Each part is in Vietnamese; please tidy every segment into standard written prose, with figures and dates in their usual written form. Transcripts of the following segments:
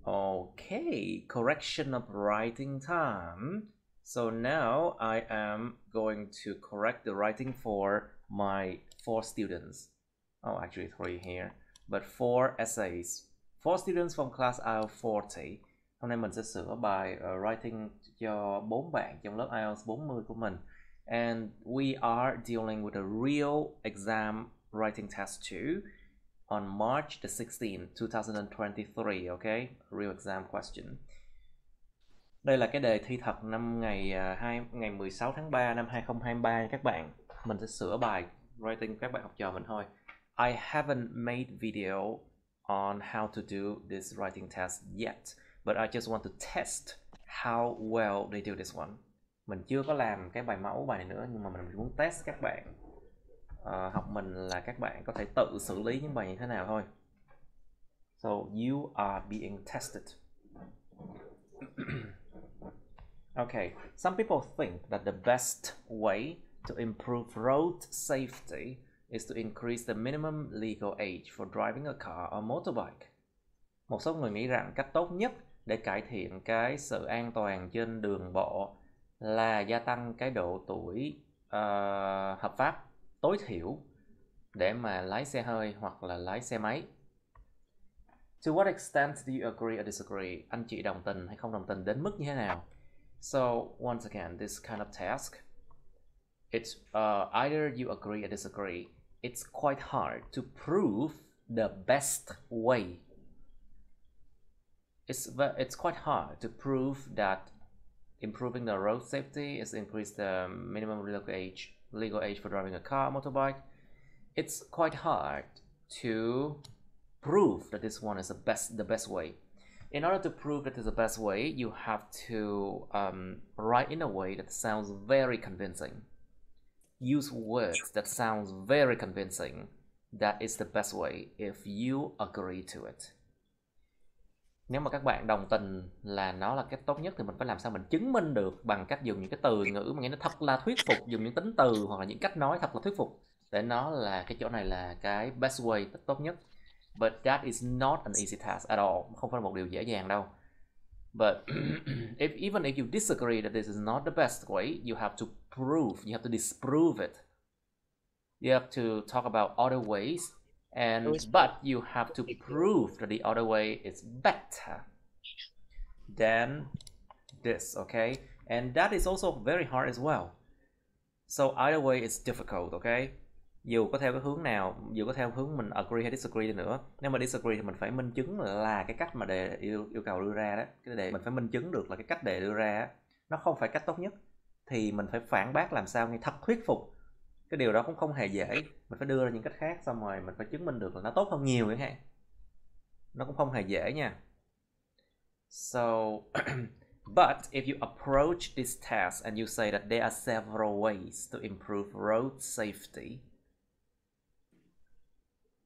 Okay, correction of writing time. So now I am going to correct the writing for my 4 students. Oh, actually 3 here, but 4 essays. 4 students from class IELTS 40. Hôm nay mình sẽ sửa bài writing cho 4 bạn trong lớp IELTS 40 của mình. And we are dealing with a real exam writing test too. On March the 16th, 2023, okay? Real exam question. Đây là cái đề thi thật năm ngày 16 tháng 3 năm 2023 các bạn. Mình sẽ sửa bài writing của các bạn học trò mình thôi. I haven't made video on how to do this writing test yet, but I just want to test how well they do this one. Mình chưa có làm cái bài mẫu bài này nữa, nhưng mà mình muốn test các bạn. Học mình là các bạn có thể tự xử lý những bài như thế nào thôi. So you are being tested. Okay, some people think that the best way to improve road safety is to increase the minimum legal age for driving a car or motorbike. Một số người nghĩ rằng cách tốt nhất để cải thiện cái sự an toàn trên đường bộ là gia tăng cái độ tuổi hợp pháp tối thiểu để mà lái xe hơi hoặc là lái xe máy. To what extent do you agree or disagree? Anh chị đồng tình hay không đồng tình đến mức như thế nào? So once again, this kind of task, it's either you agree or disagree. It's quite hard to prove the best way. It's quite hard to prove that improving the road safety is increase the minimum legal age for driving a car, motorbike. It's quite hard to prove that this one is the best way. In order to prove that it's the best way, you have to write in a way that sounds very convincing. Use words that sounds very convincing. That is the best way if you agree to it. Nếu mà các bạn đồng tình là nó là cách tốt nhất thì mình phải làm sao mình chứng minh được bằng cách dùng những cái từ ngữ mà nghe nó thật là thuyết phục, dùng những tính từ hoặc là những cách nói thật là thuyết phục để nó là cái chỗ này là cái best way tốt nhất. But that is not an easy task at all. Không phải là một điều dễ dàng đâu. But even if you disagree that this is not the best way, you have to prove, you have to disprove it. You have to talk about other ways, but you have to prove that the other way is better than this, okay? And that is also very hard as well. So either way is difficult, okay? Dù có theo cái hướng nào, dù có theo hướng mình agree hay disagree đi nữa, nếu mà disagree thì mình phải minh chứng là cái cách mà đề yêu cầu đưa ra đó, cái đề mình phải minh chứng được là cái cách đề đưa ra nó không phải cách tốt nhất, thì mình phải phản bác làm sao nghe thật thuyết phục. Cái điều đó cũng không hề dễ, mình phải đưa ra những cách khác, xong rồi mình phải chứng minh được là nó tốt hơn nhiều chẳng hạn. Nó cũng không hề dễ nha. So but if you approach this task and you say that there are several ways to improve road safety,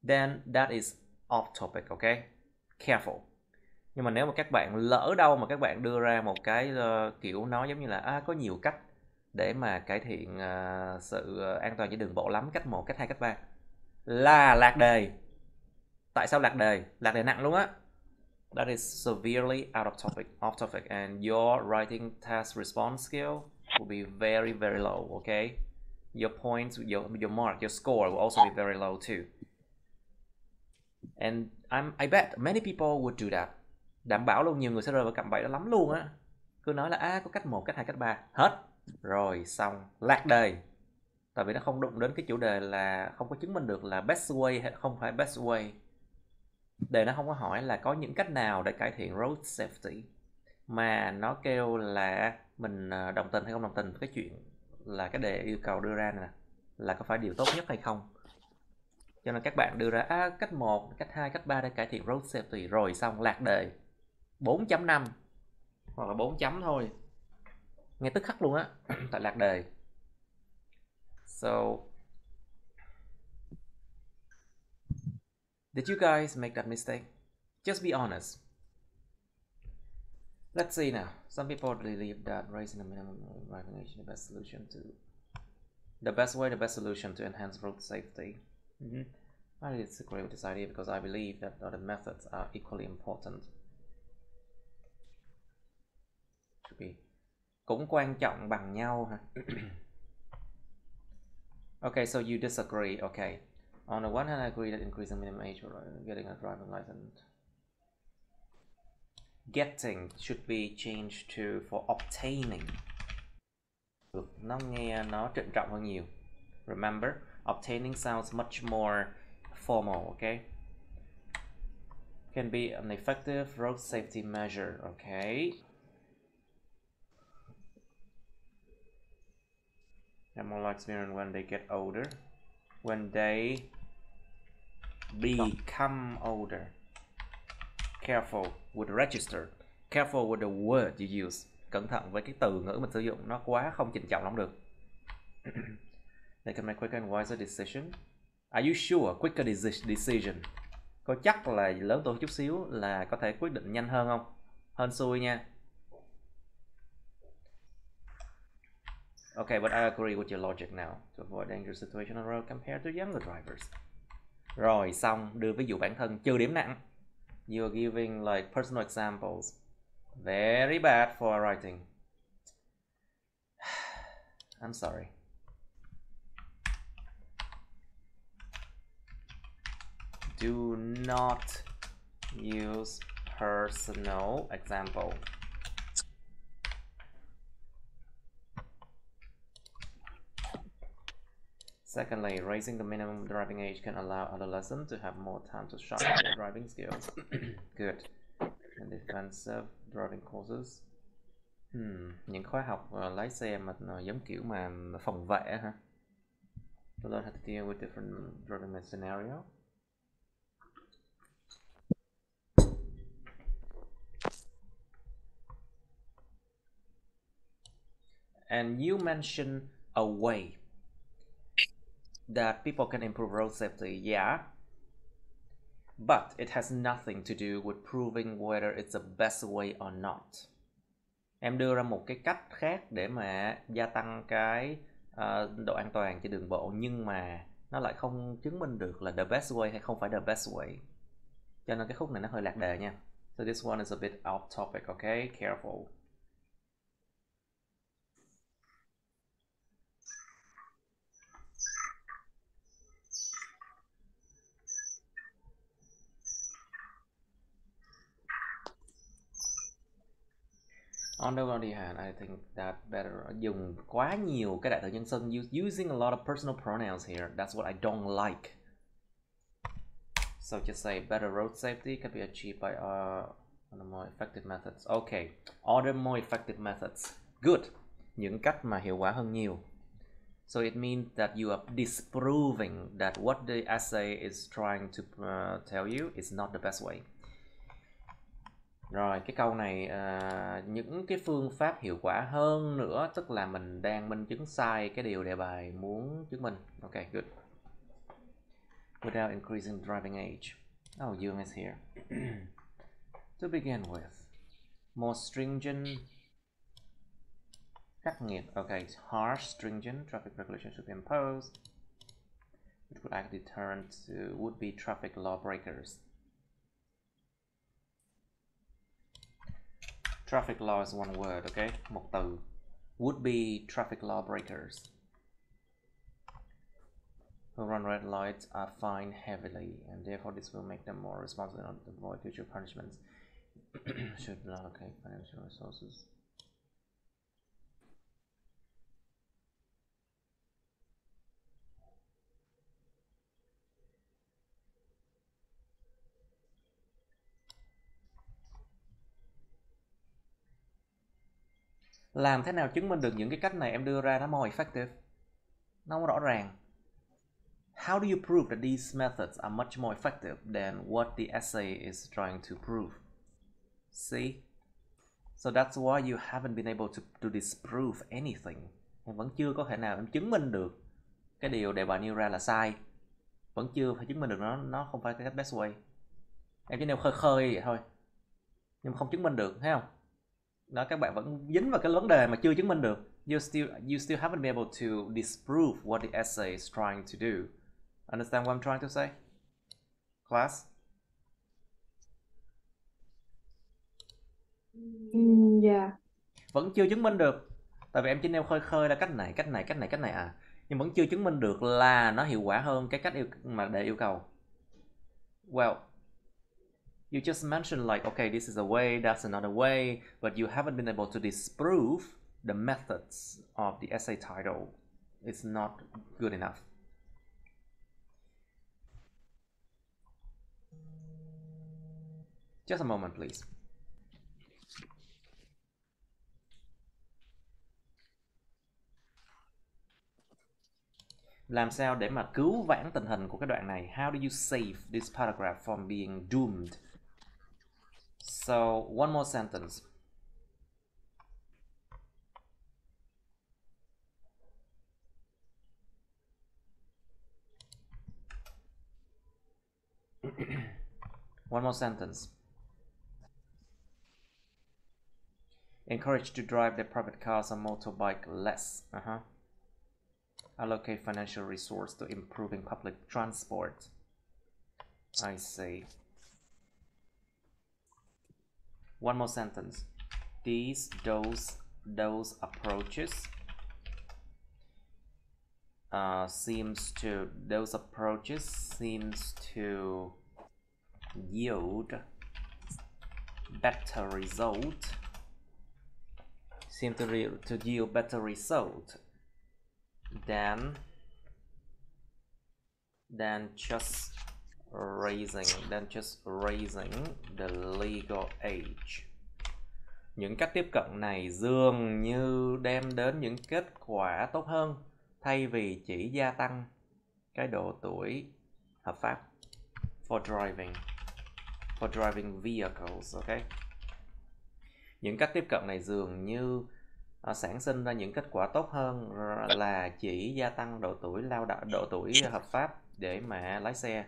then that is off topic, okay? Careful. Nhưng mà nếu mà các bạn lỡ đâu mà các bạn đưa ra một cái kiểu nói giống như là có nhiều cách để mà cải thiện sự an toàn trên đường bộ lắm, cách 1, cách 2, cách 3 là lạc đề. Tại sao lạc đề? Lạc đề nặng luôn á. That is severely out of topic, off topic, and your writing task response skill will be very, very low, okay? Your points, your mark, your score will also be very low too. And I bet many people would do that. Đảm bảo luôn nhiều người sẽ rơi vào cạm bẫy đó lắm luôn á. Cứ nói là có cách 1, cách 2, cách 3, hết. Rồi xong, lạc đề. Tại vì nó không đụng đến cái chủ đề là không có chứng minh được là best way hay không phải best way. Đề nó không có hỏi là có những cách nào để cải thiện road safety, mà nó kêu là mình đồng tình hay không đồng tình với cái chuyện là cái đề yêu cầu đưa ra này là có phải điều tốt nhất hay không. Cho nên các bạn đưa ra cách 1, cách 2, cách 3 để cải thiện road safety, rồi xong lạc đề 4.5 hoặc là 4 chấm thôi. Nghe tức khắc luôn á. Tại lạc đề. So did you guys make that mistake? Just be honest. Let's see now. Some people believe that raising the minimum driving age is the best solution to the best solution to enhance road safety. I disagree with this idea because I believe that other methods are equally important. should be. Cũng quan trọng bằng nhau hả? Okay, so you disagree. Okay. On the one hand, I agree that increasing minimum age for getting a driving license. Getting should be changed to for obtaining. Nó nghe nó trịnh trọng hơn nhiều. Remember, obtaining sounds much more formal, okay? Can be an effective road safety measure, okay? Have more experience when they get older. When they become older. Careful with register. Careful with the word you use. Cẩn thận với cái từ ngữ mình sử dụng, nó quá không trịnh trọng lắm được. They can make quicker and wiser decision. Are you sure? Quicker decision. Có chắc là lớn tuổi chút xíu là có thể quyết định nhanh hơn không? Hên xui nha. Okay, but I agree with your logic now. To avoid dangerous situation on the road compared to younger drivers. Rồi, xong. Đưa ví dụ bản thân trừ điểm nặng. You're giving like personal examples. Very bad for writing. I'm sorry. Do not use personal example. Secondly, raising the minimum driving age can allow adolescents to have more time to sharpen their driving skills. Good. And defensive driving courses. Những khóa học lái xe mà giống kiểu mà phòng vệ ha. To learn how to deal with different driving scenario. And you mentioned a way that people can improve road safety, yeah, but it has nothing to do with proving whether it's the best way or not. Em đưa ra một cái cách khác để mà gia tăng cái độ an toàn trên đường bộ, nhưng mà nó lại không chứng minh được là the best way hay không phải the best way. Cho nên cái khúc này nó hơi lạc đề nha. So this one is a bit off topic, okay? Careful. On the other hand, I think that better dùng quá nhiều cái đại từ nhân xưng, using a lot of personal pronouns here. That's what I don't like. So just say better road safety can be achieved by other more effective methods. Okay, other more effective methods. Good. Những cách mà hiệu quả hơn nhiều. So it means that you are disproving that what the essay is trying to tell you is not the best way. Rồi, cái câu này những cái phương pháp hiệu quả hơn nữa, tức là mình đang minh chứng sai cái điều đề bài muốn chứng minh. Okay, good. Without increasing driving age. Oh, Young is here. To begin with, more stringent, khắc nghiệt. Okay, harsh, stringent traffic regulations should be imposed. It would act deterrent to would-be traffic lawbreakers. Traffic law is one word, okay? Một từ. Would-be traffic lawbreakers who run red lights are fined heavily, and therefore this will make them more responsible and avoid future punishments. Should allocate financial resources. Làm thế nào chứng minh được những cái cách này em đưa ra nó more effective? Nó không rõ ràng. How do you prove that these methods are much more effective than what the essay is trying to prove? See? So that's why you haven't been able to disprove anything. Em vẫn chưa có thể nào em chứng minh được cái điều đề bài nêu ra là sai. Vẫn chưa phải chứng minh được nó không phải cái cách best way. Em chỉ nêu khơi khơi vậy thôi, nhưng mà không chứng minh được, thấy không? Đó, các bạn vẫn dính vào cái vấn đề mà chưa chứng minh được. You still haven't been able to disprove what the essay is trying to do. Understand what I'm trying to say? Class? Yeah. vẫn chưa chứng minh được. Tại vì em chỉ nêu khơi khơi là cách này à. Nhưng vẫn chưa chứng minh được là nó hiệu quả hơn cái cách mà để yêu cầu. Well, you just mentioned like, okay, this is a way, that's another way, but you haven't been able to disprove the methods of the essay title. It's not good enough. Just a moment, please. Làm sao để mà cứu vãn tình hình của cái đoạn này? How do you save this paragraph from being doomed? So, one more sentence. One more sentence. Encourage to drive their private cars or motorbike less. Allocate financial resource to improving public transport. I see. One more sentence. Those approaches seems to yield better result. Seem to yield better result than just raising the legal age. Những cách tiếp cận này dường như đem đến những kết quả tốt hơn thay vì chỉ gia tăng cái độ tuổi hợp pháp for driving vehicles, okay? Những cách tiếp cận này dường như sản sinh ra những kết quả tốt hơn là chỉ gia tăng độ tuổi hợp pháp để mà lái xe.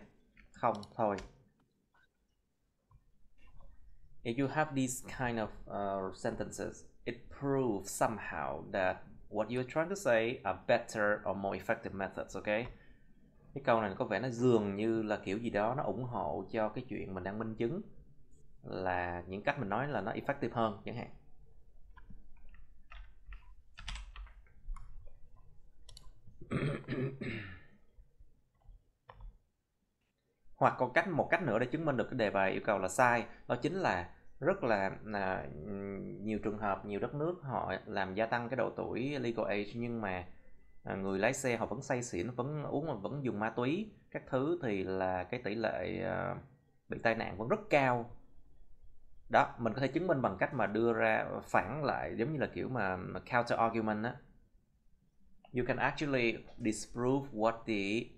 Không thôi. If you have these kind of sentences, it proves somehow that what you're trying to say are better or more effective methods, okay? Cái câu này có vẻ nó dường như là kiểu gì đó nó ủng hộ cho cái chuyện mình đang minh chứng là những cách mình nói là nó effective hơn chẳng hạn. Hoặc còn một cách nữa để chứng minh được cái đề bài yêu cầu là sai, đó chính là rất là nhiều trường hợp, nhiều đất nước họ làm gia tăng cái độ tuổi legal age, nhưng mà người lái xe họ vẫn say xỉn, vẫn uống, vẫn dùng ma túy các thứ, thì là cái tỷ lệ bị tai nạn vẫn rất cao. Đó, mình có thể chứng minh bằng cách mà đưa ra phản lại, giống như là kiểu mà counter argument á. You can actually disprove what the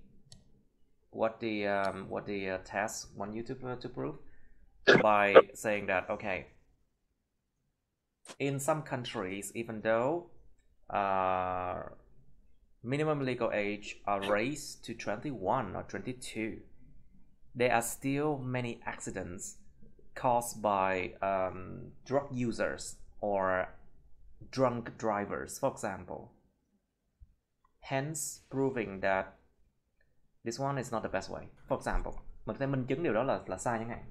test want you to prove by saying that, okay, in some countries, even though minimum legal age are raised to 21 or 22, there are still many accidents caused by drug users or drunk drivers, for example. Hence, proving that this one is not the best way. For example, mình sẽ minh chứng điều đó là sai chẳng hạn.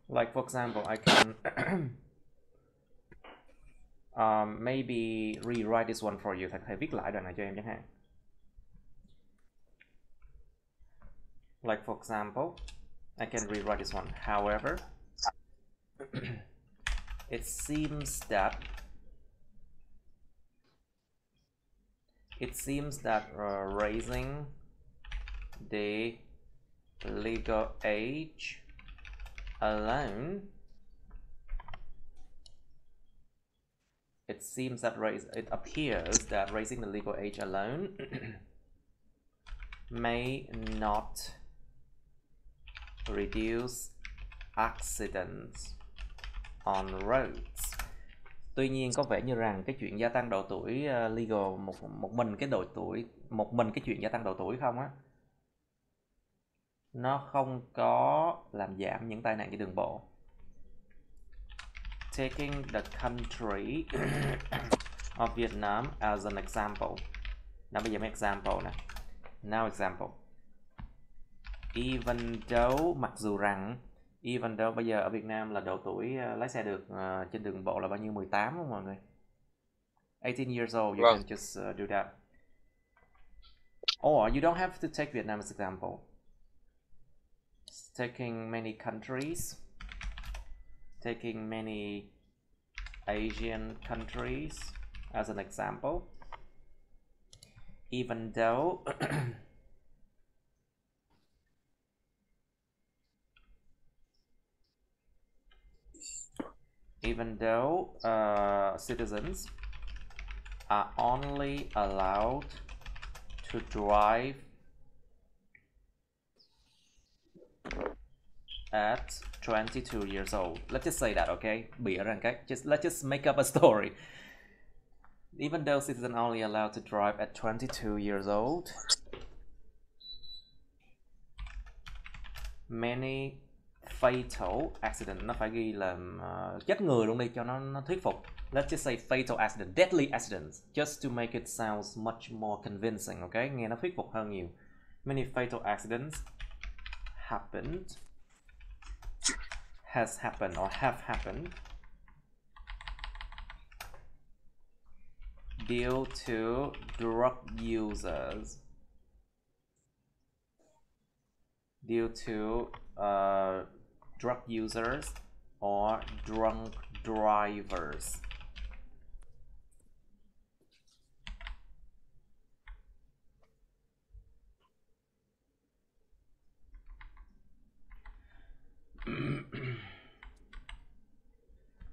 Like for example, I can maybe rewrite this one for you. Thầy có thể viết lại đoạn này cho em chẳng hạn. Like for example, I can rewrite this one. However, it seems that raising the legal age alone, it appears that raising the legal age alone may not reduce accidents on roads. Tuy nhiên có vẻ như rằng cái chuyện gia tăng độ tuổi legal, một mình cái chuyện gia tăng độ tuổi không á, nó không có làm giảm những tai nạn trên đường bộ. Taking the country of Vietnam as an example. Now bây giờ mấy example nè. Now example. Even though, mặc dù rằng, even though bây giờ ở Việt Nam là độ tuổi lái xe được trên đường bộ là bao nhiêu, 18 không mọi người? 18 years old, you can just do that. Or you don't have to take Vietnam as example. Taking many countries, taking many Asian countries as an example. Even though even though citizens are only allowed to drive at 22 years old. Let's just say that, okay? Bịa ra cái, let's just make up a story. Even though citizens only allowed to drive at 22 years old, many fatal accident, nó phải ghi là chết người luôn đi cho nó thuyết phục. Let's just say fatal accident, deadly accidents, just to make it sound much more convincing, okay? Nghe nó thuyết phục hơn nhiều. Many fatal accidents happened, has happened or have happened due to drug users, due to drug users or drunk drivers.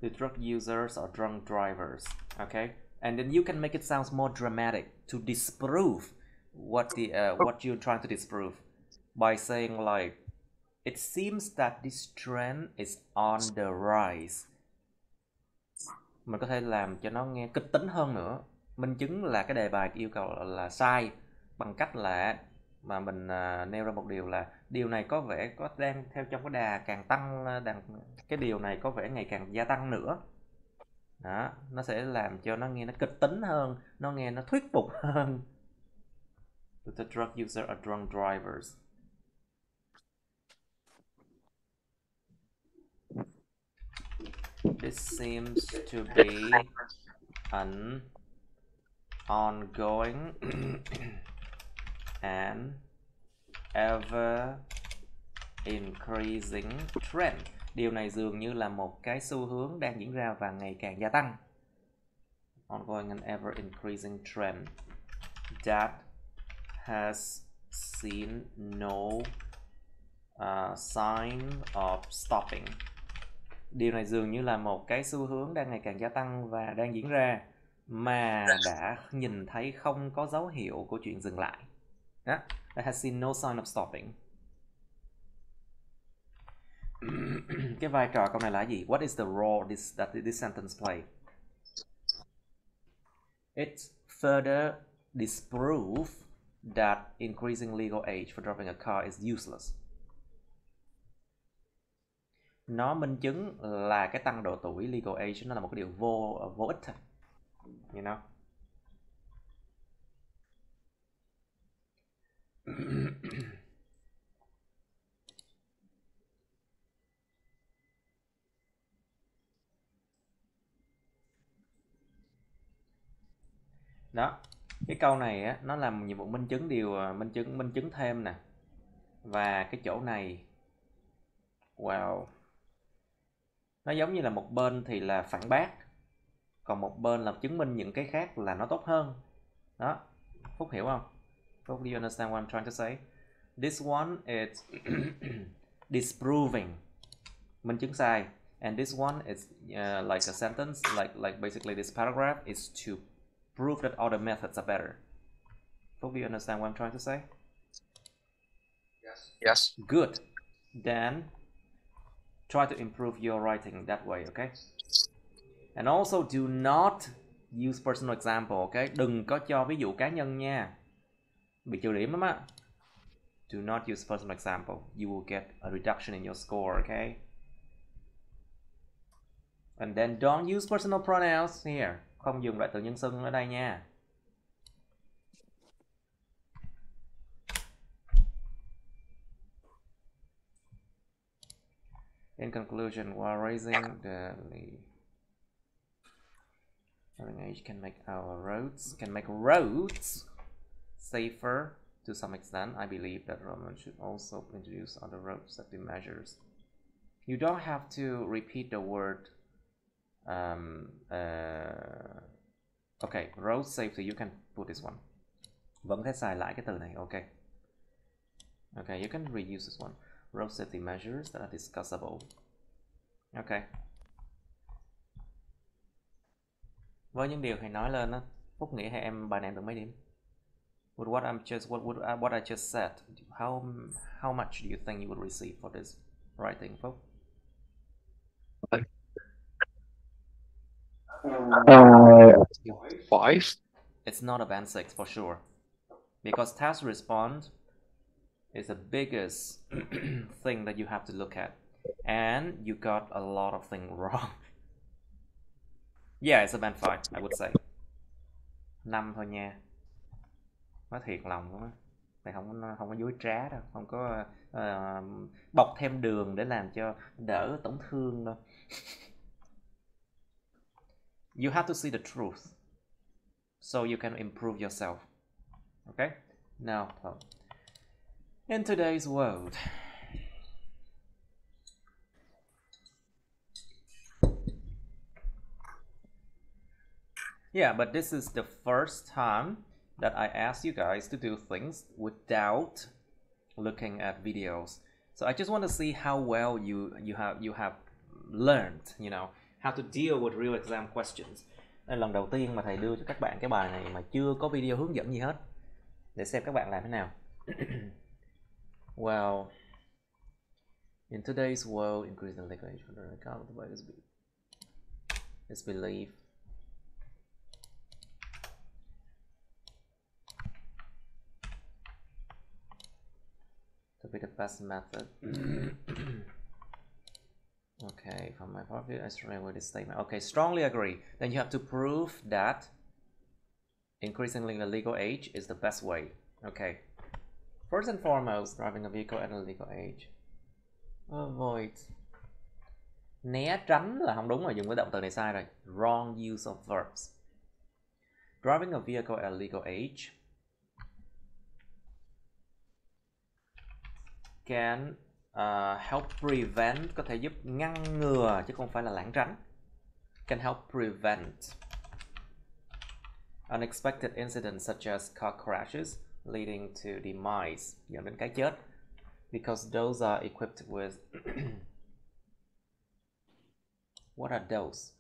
The drug users or drunk drivers, okay? And then you can make it sound more dramatic to disprove what you're trying to disprove by saying like, it seems that this trend is on the rise. Mình có thể làm cho nó nghe kịch tính hơn nữa. Minh chứng là cái đề bài yêu cầu là sai bằng cách là mà mình nêu ra một điều là điều này có vẻ có đang theo trong cái đà càng tăng, cái điều này có vẻ ngày càng gia tăng nữa. Đó, nó sẽ làm cho nó nghe nó kịch tính hơn, nó nghe nó thuyết phục hơn. The drug user are drunk drivers. This seems to be an ongoing and ever increasing trend. Điều này dường như là một cái xu hướng đang diễn ra và ngày càng gia tăng. Ongoing and ever increasing trend that has seen no sign of stopping. Điều này dường như là một cái xu hướng đang ngày càng gia tăng và đang diễn ra mà đã nhìn thấy không có dấu hiệu của chuyện dừng lại. Đó, that has seen no sign of stopping. Cái vai trò câu này là gì? What is the role that this sentence play? It further disprove that increasing legal age for driving a car is useless. Nó minh chứng là cái tăng độ tuổi legal age nó là một cái điều vô ích thôi. You know? Đó, cái câu này á, nó làm nhiệm vụ minh chứng minh chứng thêm nè. Và cái chỗ này, wow, nó giống như là một bên thì là phản bác, còn một bên là chứng minh những cái khác là nó tốt hơn. Đó, Phúc hiểu không? Phúc, do you understand what I'm trying to say? This one is disproving, minh chứng sai, and this one is like a sentence, like basically this paragraph is to prove that other methods are better. Phúc, do you understand what I'm trying to say? Yes. Good. Then try to improve your writing that way, okay? And also do not use personal example, okay? Đừng có cho ví dụ cá nhân nha. Bị trừ điểm lắm á. Do not use personal example. You will get a reduction in your score, okay? And then don't use personal pronouns here. không dùng loại từ nhân xưng ở đây nha. In conclusion, while raising the age can make roads safer to some extent. I believe that government should also introduce other road safety measures. You don't have to repeat the word. Okay, road safety. You can put this one. Vẫn thể xài lại cái từ này. Okay. Okay, you can reuse this one. Road safety measures that are discussable. Okay. Với những điều thầy nói lên á, Phúc nghĩ hay em bài này được mấy điểm? With what I just said, how much do you think you would receive for this writing, Phúc? 5. It's not a band 6 for sure, because task response is the biggest thing that you have to look at, and you got a lot of things wrong. Yeah, it's a band 5, I would say. 5 thôi nha. Nói thiệt lòng luôn á. Thầy không có dối trá đâu, không có bọc thêm đường để làm cho đỡ tổn thương đâu. You have to see the truth so you can improve yourself. Okay? Now, in today's world, yeah, but this is the first time that I ask you guys to do things without looking at videos. So I just want to see how well you have learned, you know, how to deal with real exam questions. Đây là lần đầu tiên mà thầy đưa cho các bạn cái bài này mà chưa có video hướng dẫn gì hết, để xem các bạn làm thế nào. Well, in today's world, increasing legal age for the account is believed to be the best method. Okay, from my point of view, I strongly agree with this statement. Okay, strongly agree. Then you have to prove that increasing the legal age is the best way. Okay. First and foremost, driving a vehicle at a legal age. Avoid. Né tránh là không đúng rồi, dùng cái động từ này sai rồi. Wrong use of verbs. Driving a vehicle at a legal age can help prevent, có thể giúp ngăn ngừa chứ không phải là lảng tránh. Can help prevent unexpected incidents such as car crashes leading to demise, dẫn đến cái chết, because those are equipped with what are those?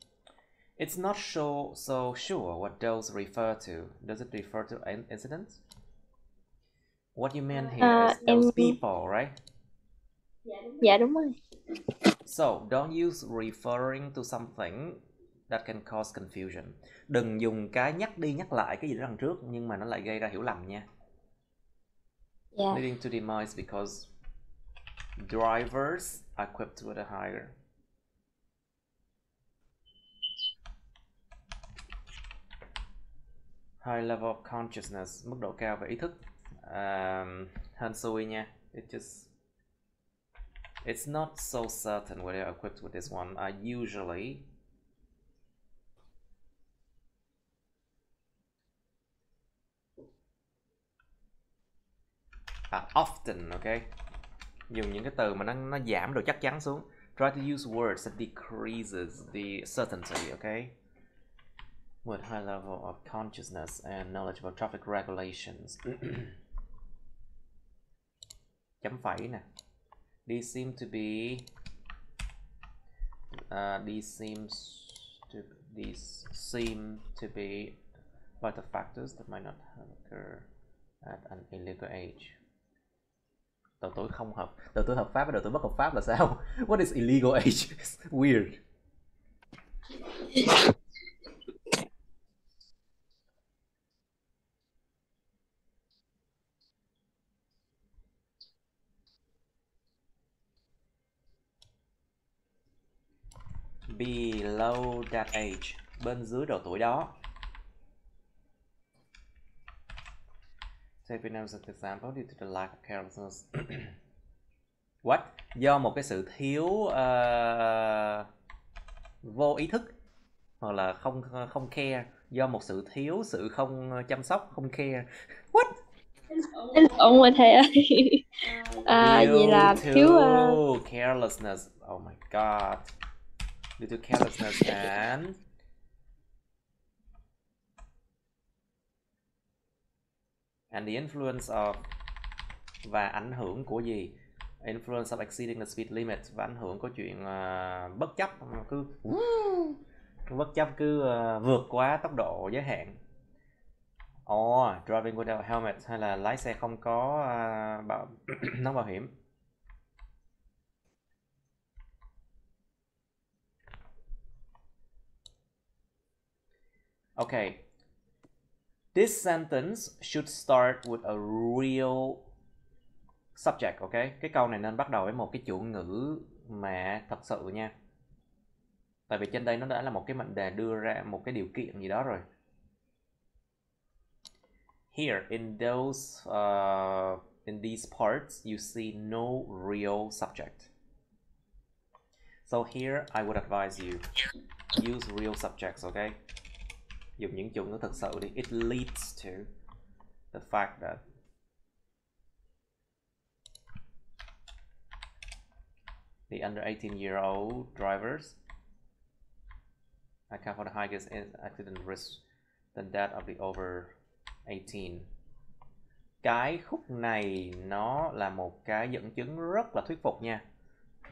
It's not so sure what those refer to. Does it refer to incidents? What you mean here is those people, right? Dạ đúng rồi. So don't use referring to something that can cause confusion. Đừng dùng cái nhắc đi nhắc lại cái gì đó đằng trước nhưng mà nó lại gây ra hiểu lầm nha. Yeah. Leading to demise because drivers are equipped with a high level of consciousness, mức độ cao về ý thức. Hên xui nha. It's not so certain whether they're equipped with this one. I usually often, okay, dùng những cái từ mà nó giảm độ chắc chắn xuống. Try to use words that decreases the certainty, okay, with high level of consciousness and knowledge about traffic regulations. Chấm phẩy nè. These seem to be vital factors that might not occur at an illegal age. Độ tuổi không hợp, độ tuổi hợp pháp và độ tuổi bất hợp pháp là sao? What is illegal age? It's weird. Below that age. bên dưới độ tuổi đó. Take Vietnam as an example due to the lack of carelessness. What? Do một cái sự thiếu vô ý thức hoặc là không care, do một sự thiếu sự không chăm sóc, không care. What? Ổn rồi thầy ơi. Vậy là thiếu carelessness. Oh my god. Due to carelessness and the influence of, và ảnh hưởng của gì? Influence of exceeding the speed limit, và ảnh hưởng của chuyện bất chấp cứ vượt quá tốc độ giới hạn. Driving without helmet, hay là lái xe không có nón bảo hiểm. Okay. This sentence should start with a real subject, okay? Cái câu này nên bắt đầu với một cái chủ ngữ mà thật sự nha. Tại vì trên đây nó đã là một cái mệnh đề đưa ra một cái điều kiện gì đó rồi. Here in these parts you see no real subject. So here I would advise you use real subjects, okay? Dùng những chủ ngữ thật sự đi. It leads to the fact that the under 18-year-old drivers account for the highest accident risk than that of the over 18. Cái khúc này nó là một cái dẫn chứng rất là thuyết phục nha.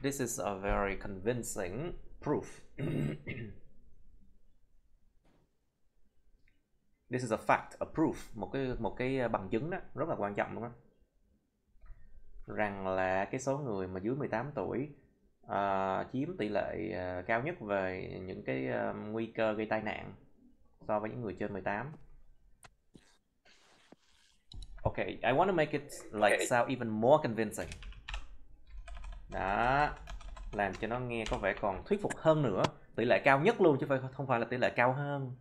This is a very convincing proof. This is a fact, a proof, một cái bằng chứng đó, rất là quan trọng luôn á. Rằng là cái số người mà dưới 18 tuổi chiếm tỷ lệ cao nhất về những cái nguy cơ gây tai nạn so với những người trên 18. Okay, I want to make it like sound even more convincing. Đó, làm cho nó nghe có vẻ còn thuyết phục hơn nữa. Tỷ lệ cao nhất luôn chứ không phải là tỷ lệ cao hơn.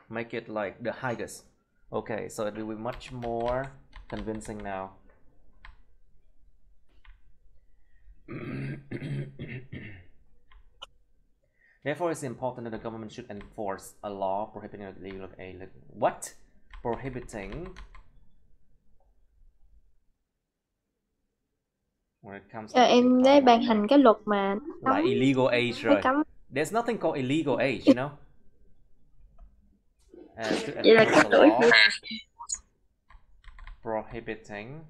Make it like the highest. Okay, so it will be much more convincing now. Therefore, it's important that the government should enforce a law prohibiting illegal what? Prohibiting when it comes to em đấy ban hành cái luật mà là illegal age rồi. There's nothing called illegal age, you know. Vậy là có tuổi prohibiting.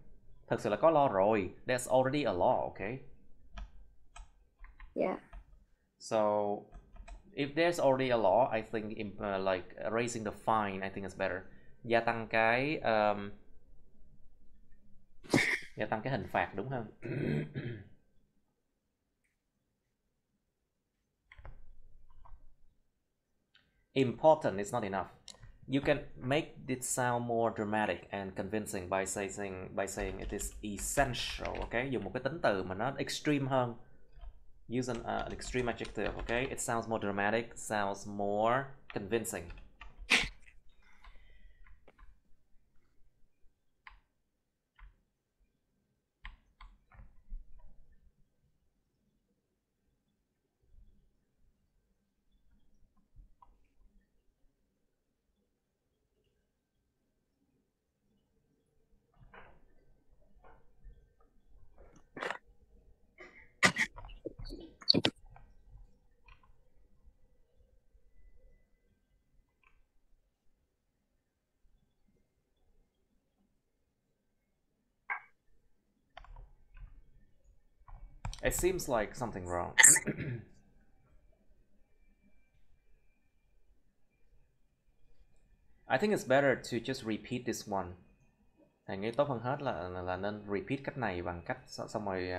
Thật sự là có law rồi. There's already a law, okay? Yeah. So if there's already a law, I think like raising the fine, I think is better. Gia tăng cái hình phạt đúng hơn. Important is not enough. You can make it sound more dramatic and convincing by saying it is essential, okay? Dùng một cái tính từ mà nó extreme hơn. Use an extreme adjective, okay? It sounds more dramatic, sounds more convincing. It seems like something wrong. I think it's better to just repeat this one. Thầy nghĩ tốt hơn hết là nên repeat cách này bằng cách xong rồi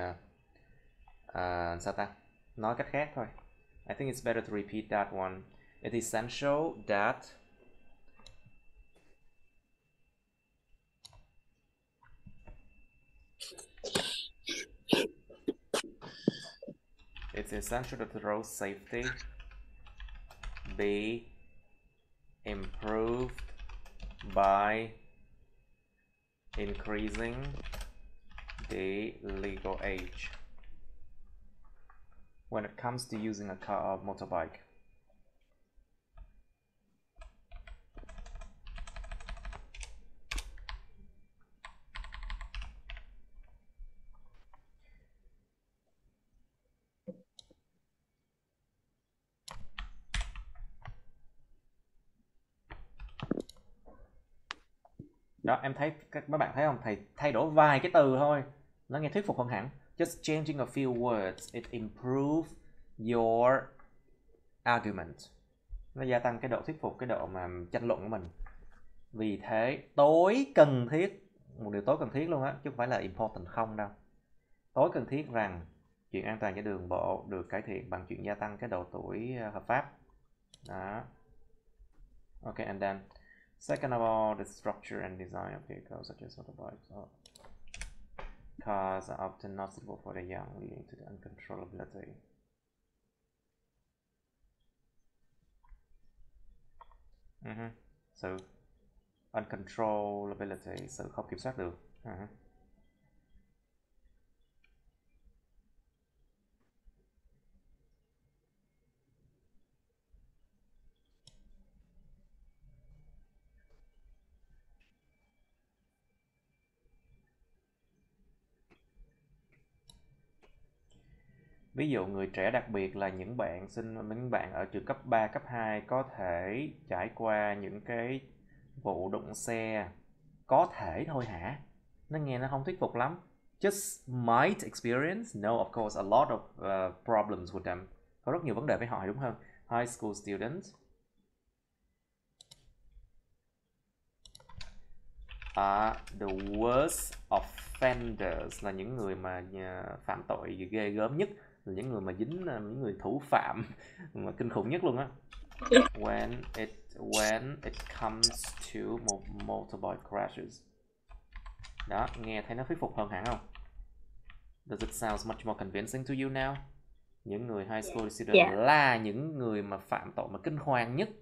sao ta? Nói cách khác thôi. I think it's better to repeat that one. It is essential that the road safety be improved by increasing the legal age when it comes to using a car or motorbike. Đó, em thấy mấy bạn thấy không, thầy thay đổi vài cái từ thôi nó nghe thuyết phục hơn hẳn. Just changing a few words, it improves your argument. Nó gia tăng cái độ thuyết phục, cái độ mà tranh luận của mình. Vì thế tối cần thiết, một điều tối cần thiết luôn á, chứ không phải là important không đâu. Tối cần thiết rằng chuyện an toàn trên đường bộ được cải thiện bằng chuyện gia tăng cái độ tuổi hợp pháp. Đó. Ok, and then second of all, the structure and design of vehicles such as motorbikes or cars are often not suitable for the young, leading to the uncontrollability. Sự uncontrollability, sự không kiểm soát được. Ví dụ người trẻ, đặc biệt là những bạn ở trường cấp 3, cấp 2 có thể trải qua những cái vụ đụng xe. Có thể thôi hả? Nó nghe nó không thuyết phục lắm. Just might experience. No, of course, a lot of problems with them. Có rất nhiều vấn đề với họ, đúng không? High school students are the worst offenders, là những người mà phạm tội ghê gớm nhất, là những người mà dính, những người thủ phạm mà kinh khủng nhất luôn á. When it comes to motorbike crashes. Đó, nghe thấy nó thuyết phục hơn hẳn không? Does it sound much more convincing to you now? Những người high school student là những người mà phạm tội mà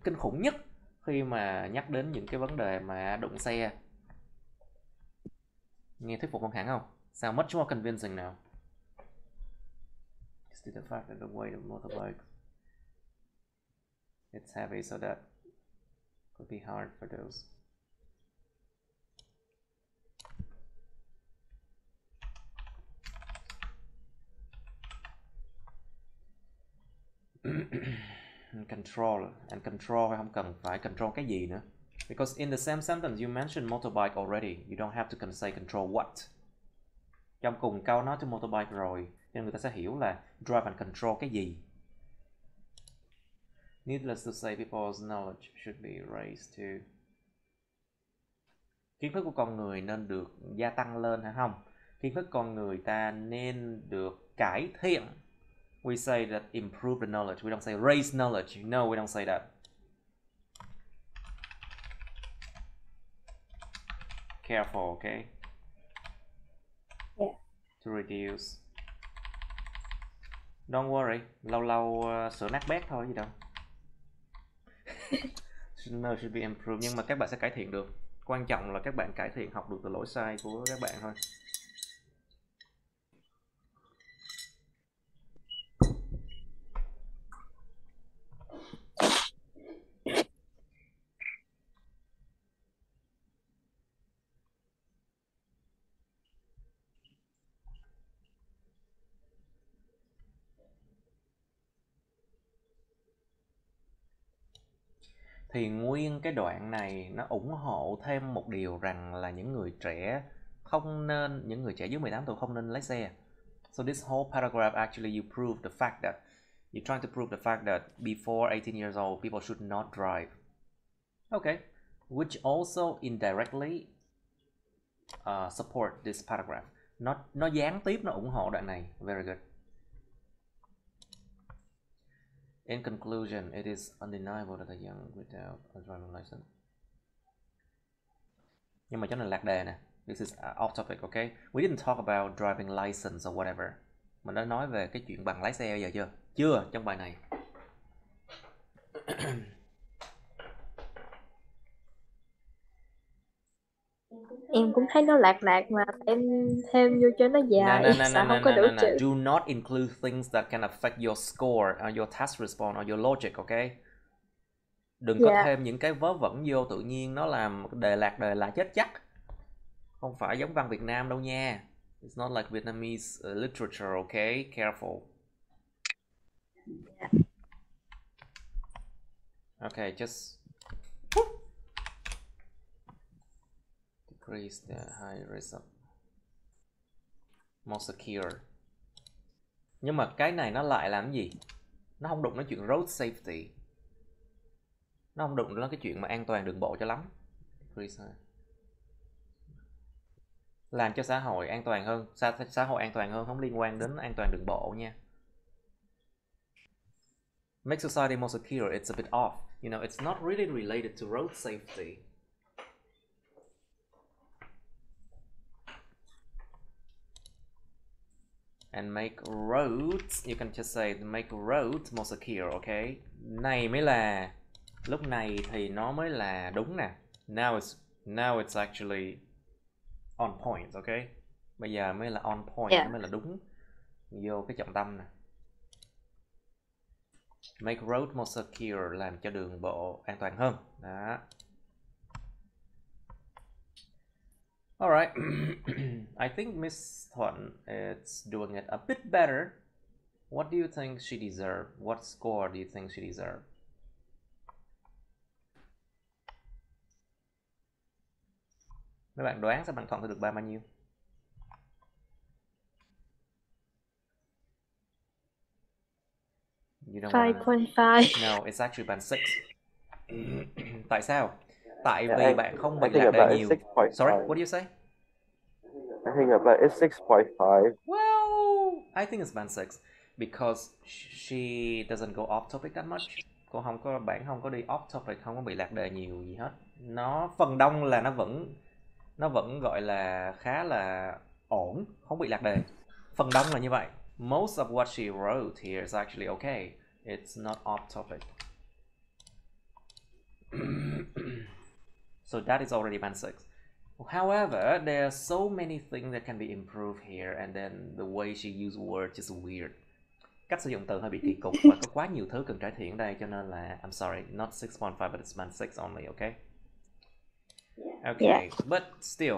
kinh khủng nhất khi mà nhắc đến những cái vấn đề mà đụng xe. Nghe thuyết phục hơn hẳn không? Sound much more convincing now. Just the fact that the weight of motorbikes it's heavy, so that could be hard for those. Control không cần phải control cái gì nữa, because in the same sentence you mentioned motorbike already, you don't have to say control what. Trong cùng câu nói to motorbike rồi, nên người ta sẽ hiểu là drive and control cái gì. Needless to say, people's knowledge should be raised to. Kiến thức của con người nên được gia tăng lên hay không? Kiến thức con người ta nên được cải thiện. We say that improve the knowledge. We don't say raise knowledge. No, we don't say that. Careful, okay? Yeah. To reduce. Don't worry. Lâu lâu sửa nát bét thôi gì đâu. No, should be improved. Nhưng mà các bạn sẽ cải thiện được. Quan trọng là các bạn cải thiện, học được từ lỗi sai của các bạn thôi. Thì nguyên cái đoạn này nó ủng hộ thêm một điều rằng là những người trẻ dưới 18 tuổi không nên lái xe. So this whole paragraph actually you prove the fact that you're trying to prove the fact that before 18 years old people should not drive. Okay, which also indirectly support this paragraph. Nó gián tiếp nó ủng hộ đoạn này. Very good. In conclusion, it is undeniable that a young without a driving license. Nhưng mà chỗ này lạc đề nè. This is off topic, okay? We didn't talk about driving license or whatever. Mình đã nói về cái chuyện bằng lái xe bây giờ chưa? Chưa, trong bài này. Em cũng thấy nó lạc lạc mà em thêm vô cho nó dài, sợ không có đủ chữ. Do not include things that can affect your score, your task response, or your logic, okay? Đừng có thêm những cái vớ vẩn vô, tự nhiên nó làm đề lạc chết chắc. Không phải giống văn Việt Nam đâu nha. It's not like Vietnamese literature, okay? Careful. Okay, just decrease the high risk of more secure. Nhưng mà cái này nó lại làm gì? Nó không đụng đến chuyện road safety. Nó không đụng đến cái chuyện mà an toàn đường bộ cho lắm. Decrease làm cho xã hội an toàn hơn, xã hội an toàn hơn, không liên quan đến an toàn đường bộ nha. Make society more secure, it's a bit off. You know, it's not really related to road safety. And make roads, you can just say make roads more secure, okay? Này mới là, lúc này thì nó mới là đúng nè. Now it's actually on point, okay? Bây giờ mới là on point, nó mới là đúng vô cái trọng tâm nè. Make road more secure, làm cho đường bộ an toàn hơn. Đó. Alright. I think Miss Thuận is doing it a bit better. What do you think she deserved? What score do you think she deserved? Mấy bạn đoán xem bạn Thuận sẽ được bao nhiêu? You don't 5.5. No, it's actually band 6. Tại sao? Tại vì bạn không bị lạc đề nhiều. Sorry, what do you say? I think about it's 6.5. Well, I think it's band 6 because she doesn't go off topic that much. Bạn không có đi off topic, không có bị lạc đề nhiều gì hết. Nó phần đông là nó vẫn gọi là khá là ổn, không bị lạc đề. Phần đông là như vậy. Most of what she wrote here is actually okay. It's not off topic. So that is already band 6. However, there are so many things that can be improved here, and then the way she used words is weird. Cách sử dụng từ hơi bị kỳ cục và có quá nhiều thứ cần cải thiện đây, cho nên là I'm sorry, not 6.5 but it's band 6 only, okay? Okay, but still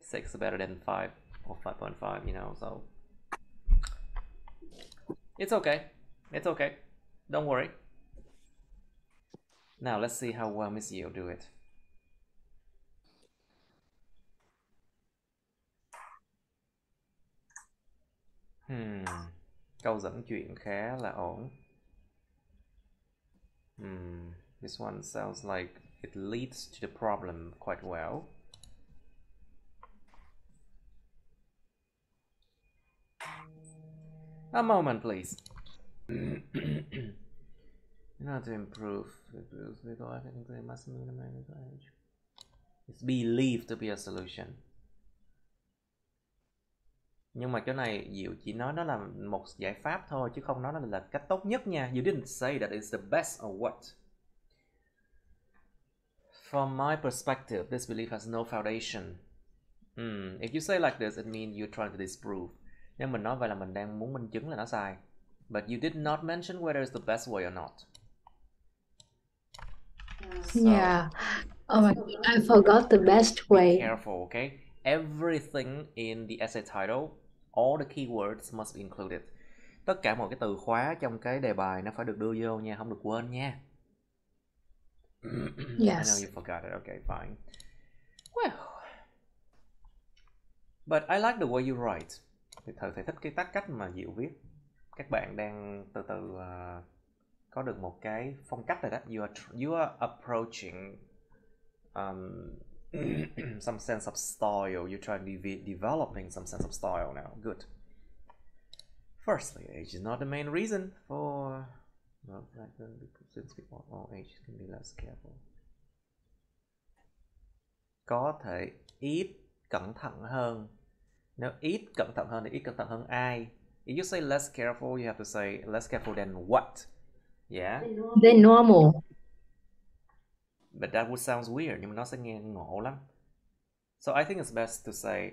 6 is better than 5 or 5.5, you know, so it's okay. It's okay. Don't worry. Now let's see how well Miss Yeo do it. Câu dẫn chuyện khá là ổn. This one sounds like it leads to the problem quite well. A moment, please. In order to improve legal academic must minimize the age. It's believed to be a solution. Nhưng mà chỗ này Diệu chỉ nói nó là một giải pháp thôi, chứ không nói nó là cách tốt nhất nha. You didn't say that it's the best or what. From my perspective, this belief has no foundation. If you say like this, it means you're trying to disprove. Nếu mình nói vậy là mình đang muốn minh chứng là nó sai. But you did not mention whether it's the best way or not. So, yeah. Oh my God, I forgot the best way. Be careful, okay? Everything in the essay title, all the keywords must be included. Tất cả mọi cái từ khóa trong cái đề bài nó phải được đưa vô nha, không được quên nha. Yes. I know you forgot it. Okay, fine. Well, but I like the way you write. Thầy thích cái cách mà Diệu viết. Các bạn đang từ từ có được một cái phong cách rồi đó. You are approaching some sense of style. You're trying to be developing some sense of style now. Good. Firstly, age is not the main reason for since people all age can be less careful. Có thể ít cẩn thận hơn. Nếu ít cẩn thận hơn thì ít cẩn thận hơn ai? If you say less careful, you have to say less careful than what? Yeah. They normal. But that would sound weird, nhưng mà nó sẽ nghe ngộ lắm. So I think it's best to say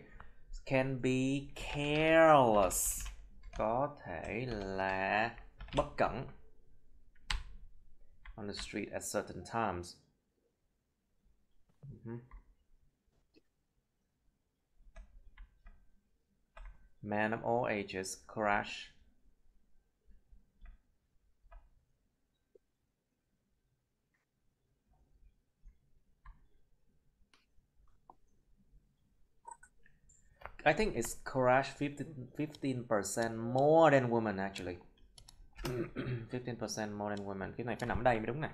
can be careless. Có thể là bất cẩn. On the street at certain times. Men of all ages crash. I think it's crash 15% more than women actually. 15% more than women. Cái này phải nằm ở đây mới đúng nè.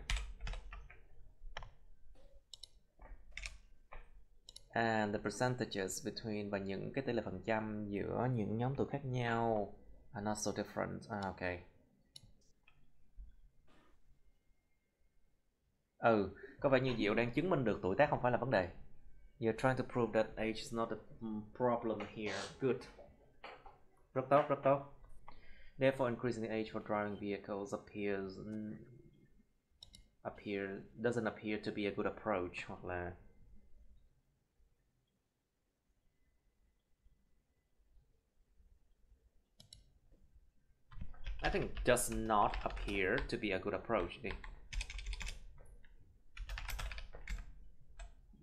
And the percentages between, và những cái tỷ lệ phần trăm giữa những nhóm tuổi khác nhau are not so different. Okay. Có vẻ như Diệu đang chứng minh được tuổi tác không phải là vấn đề. You're trying to prove that age is not a problem here. Good. Rất tốt, rất tốt. Therefore, increasing the age for driving vehicles doesn't appear to be a good approach. Hoặc là I think does not appear to be a good approach.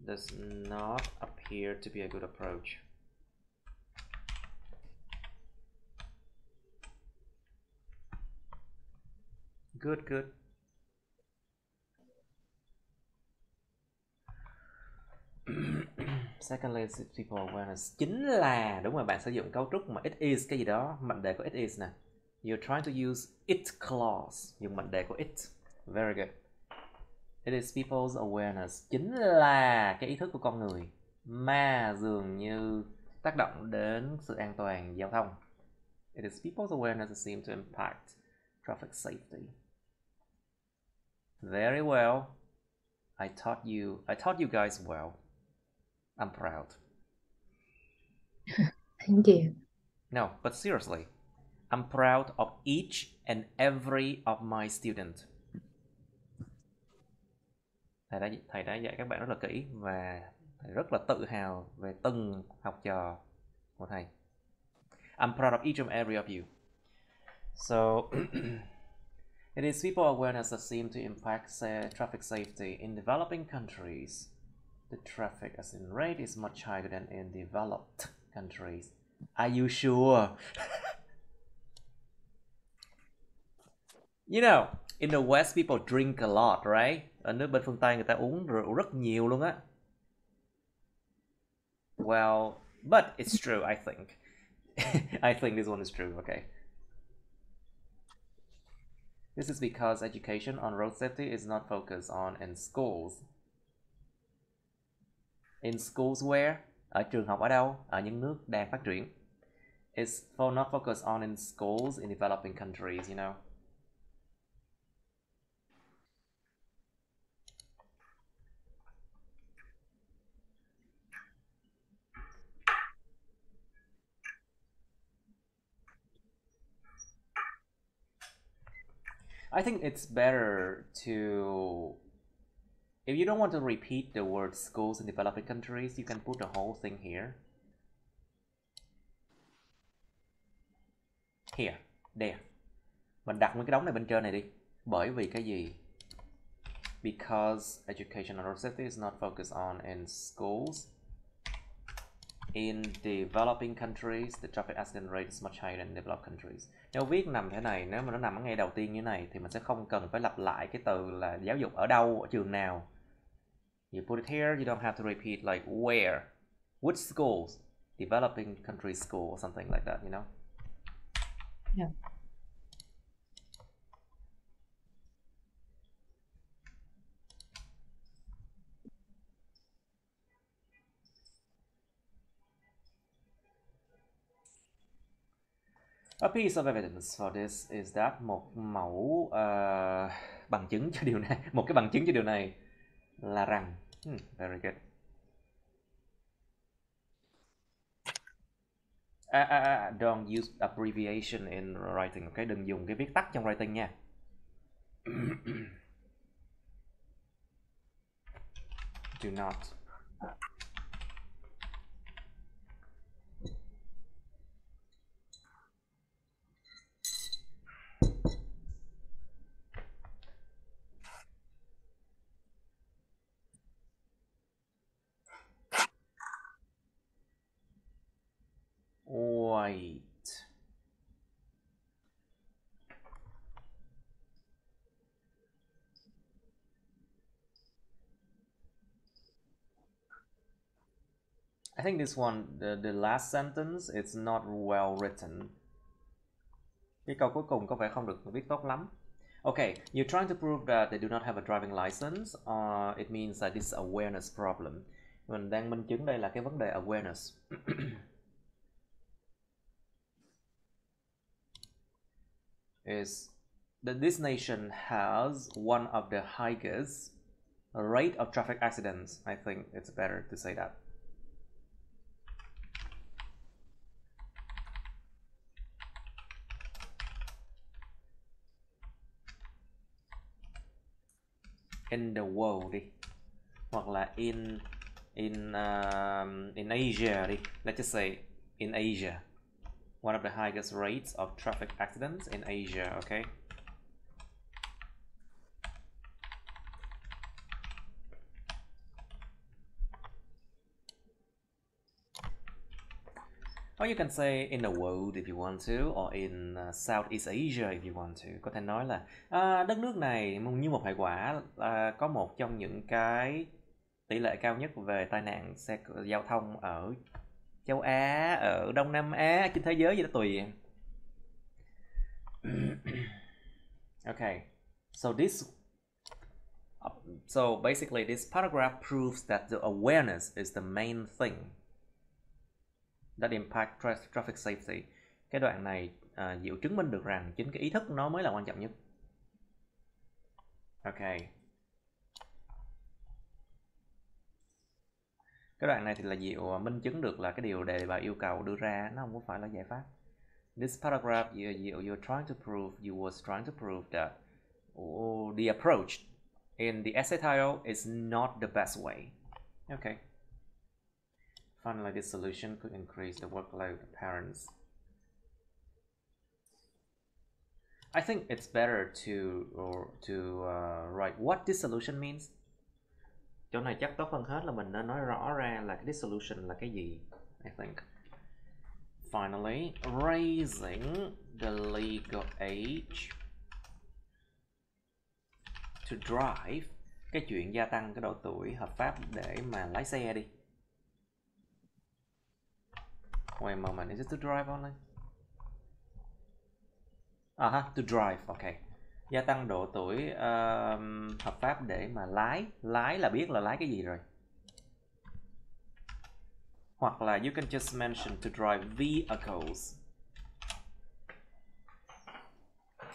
Does not appear to be a good approach. Good, good. Secondly, people awareness. Chính là, đúng rồi, bạn sử dụng cấu trúc mà it is cái gì đó, mệnh đề của it is nè. You're trying to use it clause, dùng mệnh đề của it. Very good. It is people's awareness. Chính là cái ý thức của con người mà dường như tác động đến sự an toàn giao thông. It is people's awareness that seem to impact traffic safety. Very well. I taught you guys well. I'm proud. Thank you. No, but seriously, I'm proud of each and every of my students. Thầy đã dạy các bạn rất là kỹ và thầy rất là tự hào về từng học trò của thầy. I'm proud of each and every of you. So, it is people awareness that seem to impact traffic safety in developing countries. The traffic accident rate is much higher than in developed countries. Are you sure? You know, in the West people drink a lot, right? Ở nước bên phương Tây người ta uống rượu rất nhiều luôn á. Well, but it's true, I think. I think this one is true, okay. This is because education on road safety is not focused on in schools. In schools where? Ở trường học ở đâu? Ở những nước đang phát triển. It's not focused on in schools in developing countries, you know. I think it's better to, if you don't want to repeat the word schools in developing countries, you can put the whole thing here. Here, there. Mình đặt mấy cái đống này bên trên này đi. Bởi vì cái gì? Because education on road safety is not focused on in schools. In developing countries, the traffic accident rate is much higher than developed countries. Nếu viết nằm thế này, nếu mà nó nằm ở ngay đầu tiên như thế này thì mình sẽ không cần phải lặp lại cái từ là giáo dục ở đâu, ở trường nào. You put it here, you don't have to repeat like where, which schools, developing country school or something like that, you know? Yeah. A piece of evidence for this is that một mẫu bằng chứng cho điều này, một cái bằng chứng cho điều này là rằng very good. Don't use abbreviation in writing, okay? Đừng dùng cái viết tắt trong writing nha. Do not. Wait. I think this one, the last sentence, it's not well written. Cái câu cuối cùng có vẻ không được viết tốt lắm. Okay, you're trying to prove that they do not have a driving license. It means that this is awareness problem. Mình đang minh chứng đây là cái vấn đề awareness. Is that this nation has one of the highest rate of traffic accidents. I think it's better to say that. In the world đi, hoặc là in Asia đi. Let's just say in Asia, one of the highest rates of traffic accidents in Asia. Okay. Or you can say in the world if you want to, or in Southeast Asia if you want to. Có thể nói là đất nước này như một hệ quả có một trong những cái tỷ lệ cao nhất về tai nạn xe giao thông ở châu Á, ở Đông Nam Á, trên thế giới gì đó tùy. Okay, so basically this paragraph proves that the awareness is the main thing that impact traffic safety. Cái đoạn này Diệu chứng minh được rằng chính cái ý thức nó mới là quan trọng nhất. Okay. Cái đoạn này thì là Diệu minh chứng được là cái điều đề bài yêu cầu đưa ra nó không có phải là giải pháp. This paragraph you're trying to prove, you was trying to prove that the approach in the essay title is not the best way. Okay. Finally, this solution could increase the workload of parents. I think it's better to write what this solution means. Chỗ này chắc tốt hơn hết là mình nên nói rõ ra là cái this solution là cái gì. I think. Finally, raising the legal age to drive. Cái chuyện gia tăng cái độ tuổi hợp pháp để mà lái xe đi. Wait a moment, is it to drive only? To drive, okay. Gia tăng độ tuổi hợp pháp để mà lái. Lái là biết là lái cái gì rồi. Hoặc là you can just mention to drive vehicles.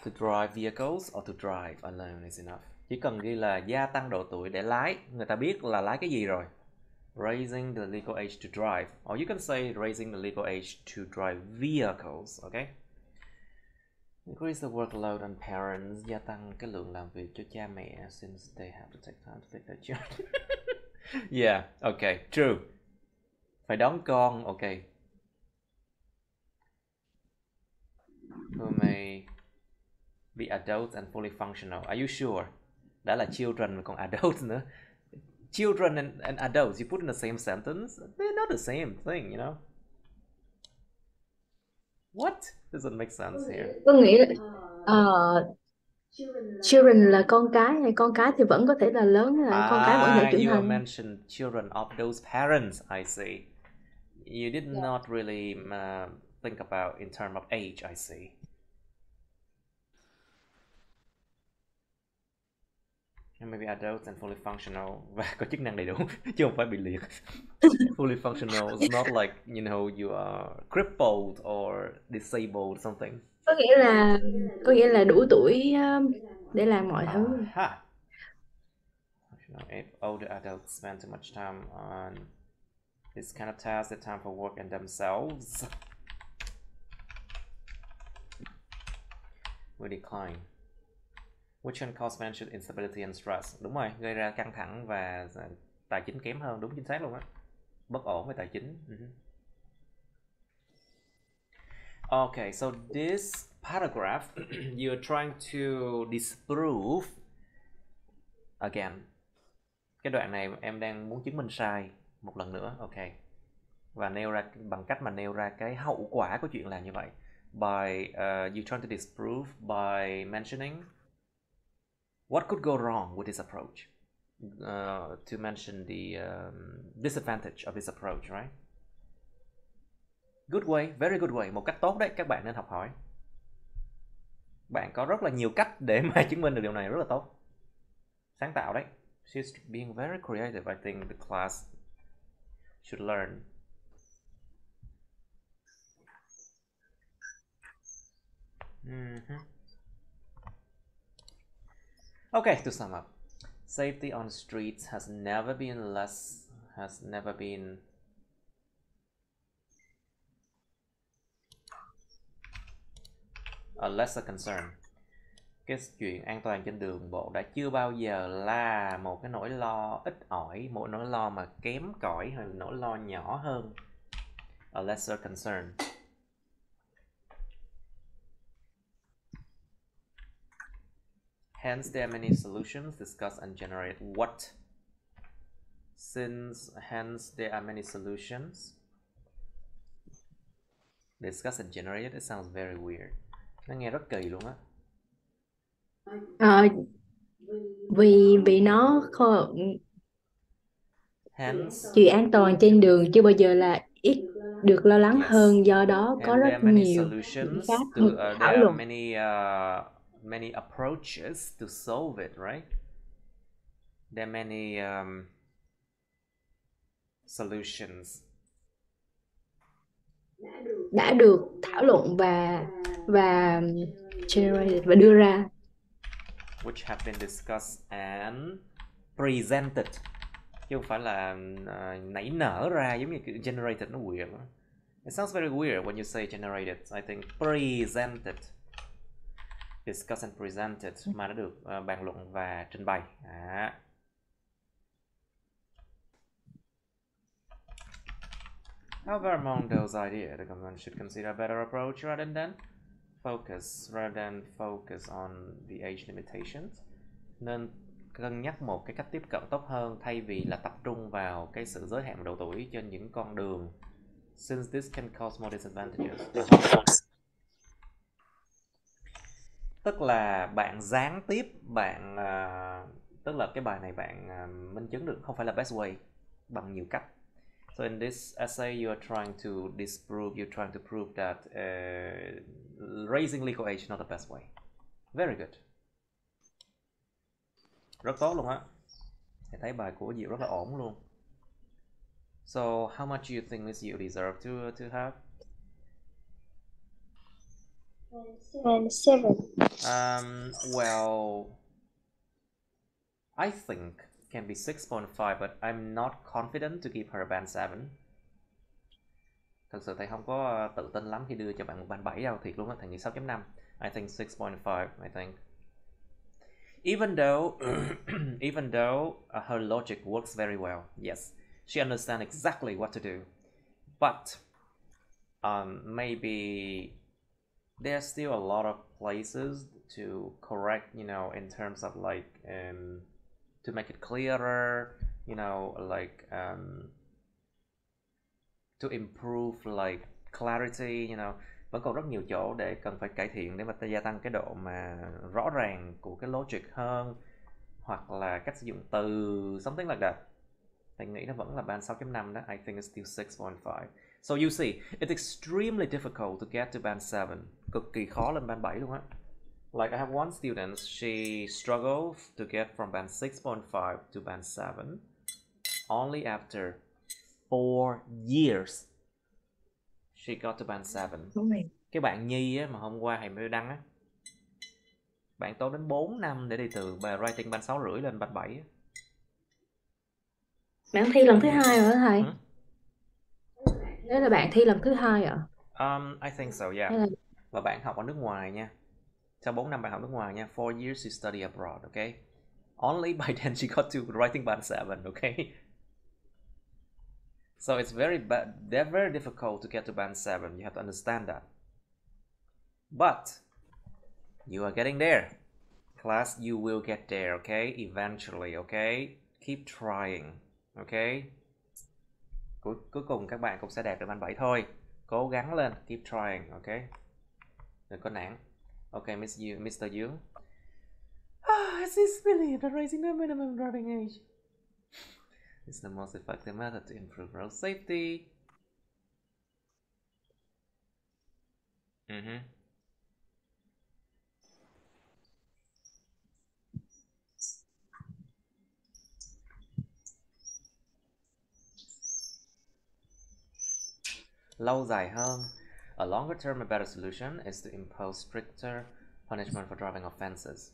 To drive vehicles or to drive alone is enough. Chỉ cần ghi là gia tăng độ tuổi để lái, người ta biết là lái cái gì rồi. Raising the legal age to drive, or you can say raising the legal age to drive vehicles. Okay. Increase the workload on parents, gia tăng cái lượng làm việc cho cha mẹ since they have to take time to take their children. Yeah, okay, true. Phải đón con, okay. Who may be adults and fully functional. Are you sure? Đã là children còn adults nữa. Children and adults, you put in the same sentence, they're not the same thing, you know? What? Doesn't make sense here. Có nghĩa là children là con cái, hay con cái thì vẫn có thể là lớn, là con cái vẫn có thể trưởng You thành. mentioned children of those parents, I see. You did not really think about in terms of age, I see. Maybe adults and fully functional, và có chức năng đầy đủ chứ không phải bị liệt. Fully functional is not like, you know, you are crippled or disabled something. Có nghĩa là đủ tuổi để làm mọi thứ. If older adults spend too much time on this kind of task, the time for work and themselves will decline. Which can cause financial instability and stress. Đúng rồi, gây ra căng thẳng và tài chính kém hơn, đúng chính xác luôn á. Bất ổn về tài chính. Okay, so this paragraph you're trying to disprove again. Cái đoạn này em đang muốn chứng minh sai một lần nữa, ok. Và nêu ra bằng cách mà nêu ra cái hậu quả của chuyện làm như vậy. By you trying to disprove by mentioning what could go wrong with this approach. To mention the disadvantage of this approach, right? Good way, very good way. Một cách tốt đấy, các bạn nên học hỏi. Bạn có rất là nhiều cách để mà chứng minh được điều này, rất là tốt. Sáng tạo đấy. She's being very creative. I think the class should learn. Okay, to sum up. Safety on streets has never been a lesser concern. Cái chuyện an toàn trên đường bộ đã chưa bao giờ là một cái nỗi lo ít ỏi, một nỗi lo mà kém cỏi hay là nỗi lo nhỏ hơn. A lesser concern. Hence, there are many solutions discussed and generated. What? Hence, there are many solutions discussed and generated. It sounds very weird. Nó nghe rất kỳ luôn á. Vì nó chuyện an toàn trên đường chưa bao giờ là ít được lo lắng hơn, do đó có rất nhiều biện pháp thảo luận. Many approaches to solve it, right? There are many solutions đã được thảo luận và generated và đưa ra, which have been discussed and presented, chứ không phải là nảy nở ra, giống như generated nó weird. It sounds very weird when you say generated. I think presented, discussed and presented, mà nó được bàn luận và trình bày. However, among those ideas, the government should consider a better approach rather than focus on the age limitations. Nên cân nhắc một cái cách tiếp cận tốt hơn thay vì là tập trung vào cái sự giới hạn độ tuổi trên những con đường. Since this can cause more disadvantages. Tức là bạn gián tiếp, tức là cái bài này bạn minh chứng được không phải là best way bằng nhiều cách. So in this essay, you are trying to disprove, you're trying to prove that raising legal age is not the best way. Very good. Rất tốt luôn á. Thầy thấy bài của Diệu rất là ổn luôn. So how much do you think Miss Diệu deserve to have? 7. Well, I think can be 6.5, but I'm not confident to give her a band 7. Thật sự thầy không có tự tin lắm khi đưa cho bạn một band 7 đâu, thiệt luôn á, thầy nghĩ 6.5. I think 6.5, I think. Even though her logic works very well, yes, she understands exactly what to do, but maybe there's still a lot of places to correct, in terms of like to make it clearer, like to improve like clarity, vẫn còn rất nhiều chỗ để cần phải cải thiện để mà ta gia tăng cái độ mà rõ ràng của cái logic hơn, hoặc là cách sử dụng từ, something like that. Thầy nghĩ nó vẫn là band 6.5 đó. I think it's still 6.5. So you see, it's extremely difficult to get to band 7. Cực kỳ khó lên band 7 luôn á. Like I have one student, she struggled to get from band 6.5 to band 7 only after 4 years. She got to band 7. Cái bạn Nhi á, mà hôm qua thầy mới đăng á, bạn tốn đến 4 năm để đi từ writing band 6,5 lên band 7 á. Bạn thi lần thứ 2 rồi đó thầy? Đấy là bạn thi lần thứ 2 ạ? I think so, yeah. Và bạn học ở nước ngoài nha. Sau 4 năm bạn học nước ngoài nha. 4 years you study abroad, okay? Only by then she got to writing band 7, okay? So it's very bad. They're very difficult to get to band 7. You have to understand that. But you are getting there. Class, you will get there, okay? Eventually, okay? Keep trying, okay? Cuối cùng các bạn cũng sẽ đạt được band 7 thôi. Cố gắng lên, keep trying, okay? Đừng có nản. Okay, Mr. Yu. Is this really the raising the minimum driving age? It's the most effective method to improve road safety. Lâu dài hơn. A longer term and better solution is to impose stricter punishment for driving offenses.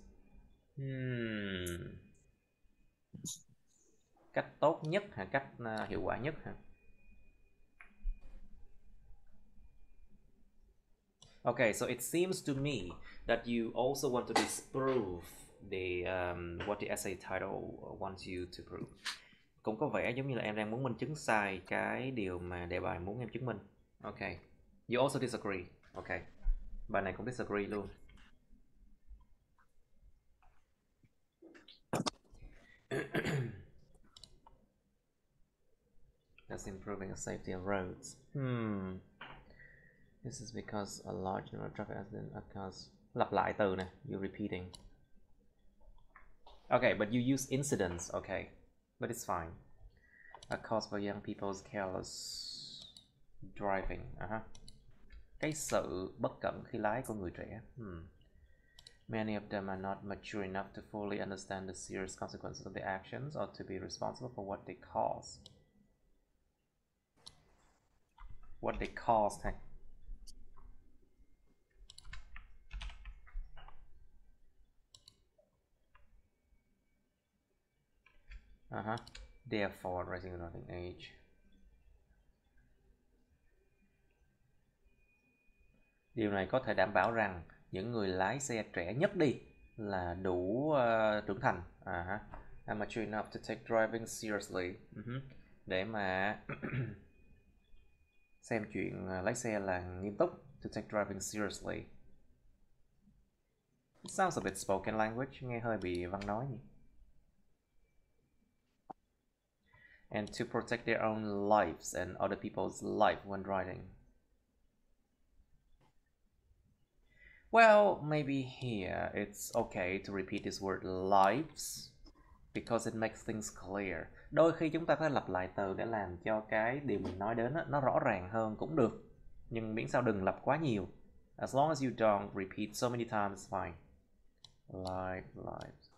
Cách tốt nhất hay cách hiệu quả nhất hả? Okay, so it seems to me that you also want to disprove the what the essay title wants you to prove. Cũng có vẻ giống như là em đang muốn minh chứng sai cái điều mà đề bài muốn em chứng minh. Okay. You also disagree. Okay. Bài này cũng disagree luôn. That's improving the safety of roads. This is because a large number of traffic accidents occurs. Lặp lại từ nè, you're repeating. Okay, but you use incidents, okay. But it's fine. A cause for young people's careless driving. Cái sự bất cẩn khi lái của người trẻ. Many of them are not mature enough to fully understand the serious consequences of their actions or to be responsible for what they cause. What they caused. Therefore, raising the driving age. Điều này có thể đảm bảo rằng những người lái xe trẻ nhất đi là đủ trưởng thành. I'm mature enough to take driving seriously. Để mà xem chuyện lái xe là nghiêm túc. To take driving seriously. It sounds a bit spoken language, nghe hơi bị văn nói nhỉ. And to protect their own lives and other people's life when driving. Well, maybe here it's okay to repeat this word lives because it makes things clear. Đôi khi chúng ta có thể lặp lại từ để làm cho cái điều mình nói đến nó rõ ràng hơn cũng được. Nhưng miễn sao đừng lặp quá nhiều. As long as you don't repeat so many times, it's fine. Lives.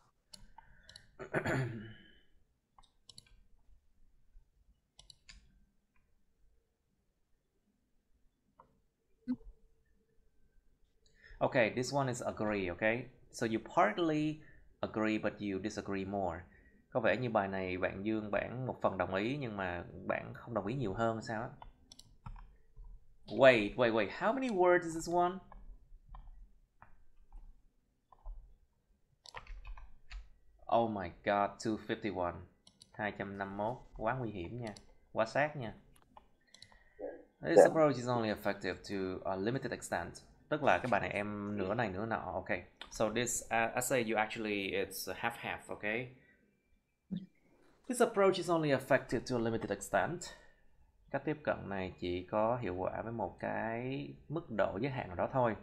Okay, this one is agree, okay? So you partly agree but you disagree more. Có vẻ như bài này bạn Dương bạn một phần đồng ý nhưng mà bạn không đồng ý nhiều hơn sao á? Wait, how many words is this one? Oh my god, 251. 251, quá nguy hiểm nha. Quá sát nha. This approach is only effective to a limited extent. Tức là cái bài này em nửa này nửa nọ. Okay. So this essay you actually it's half, okay? This approach is only effective to a limited extent. Cách tiếp cận này chỉ có hiệu quả với một cái mức độ giới hạn nào đó thôi.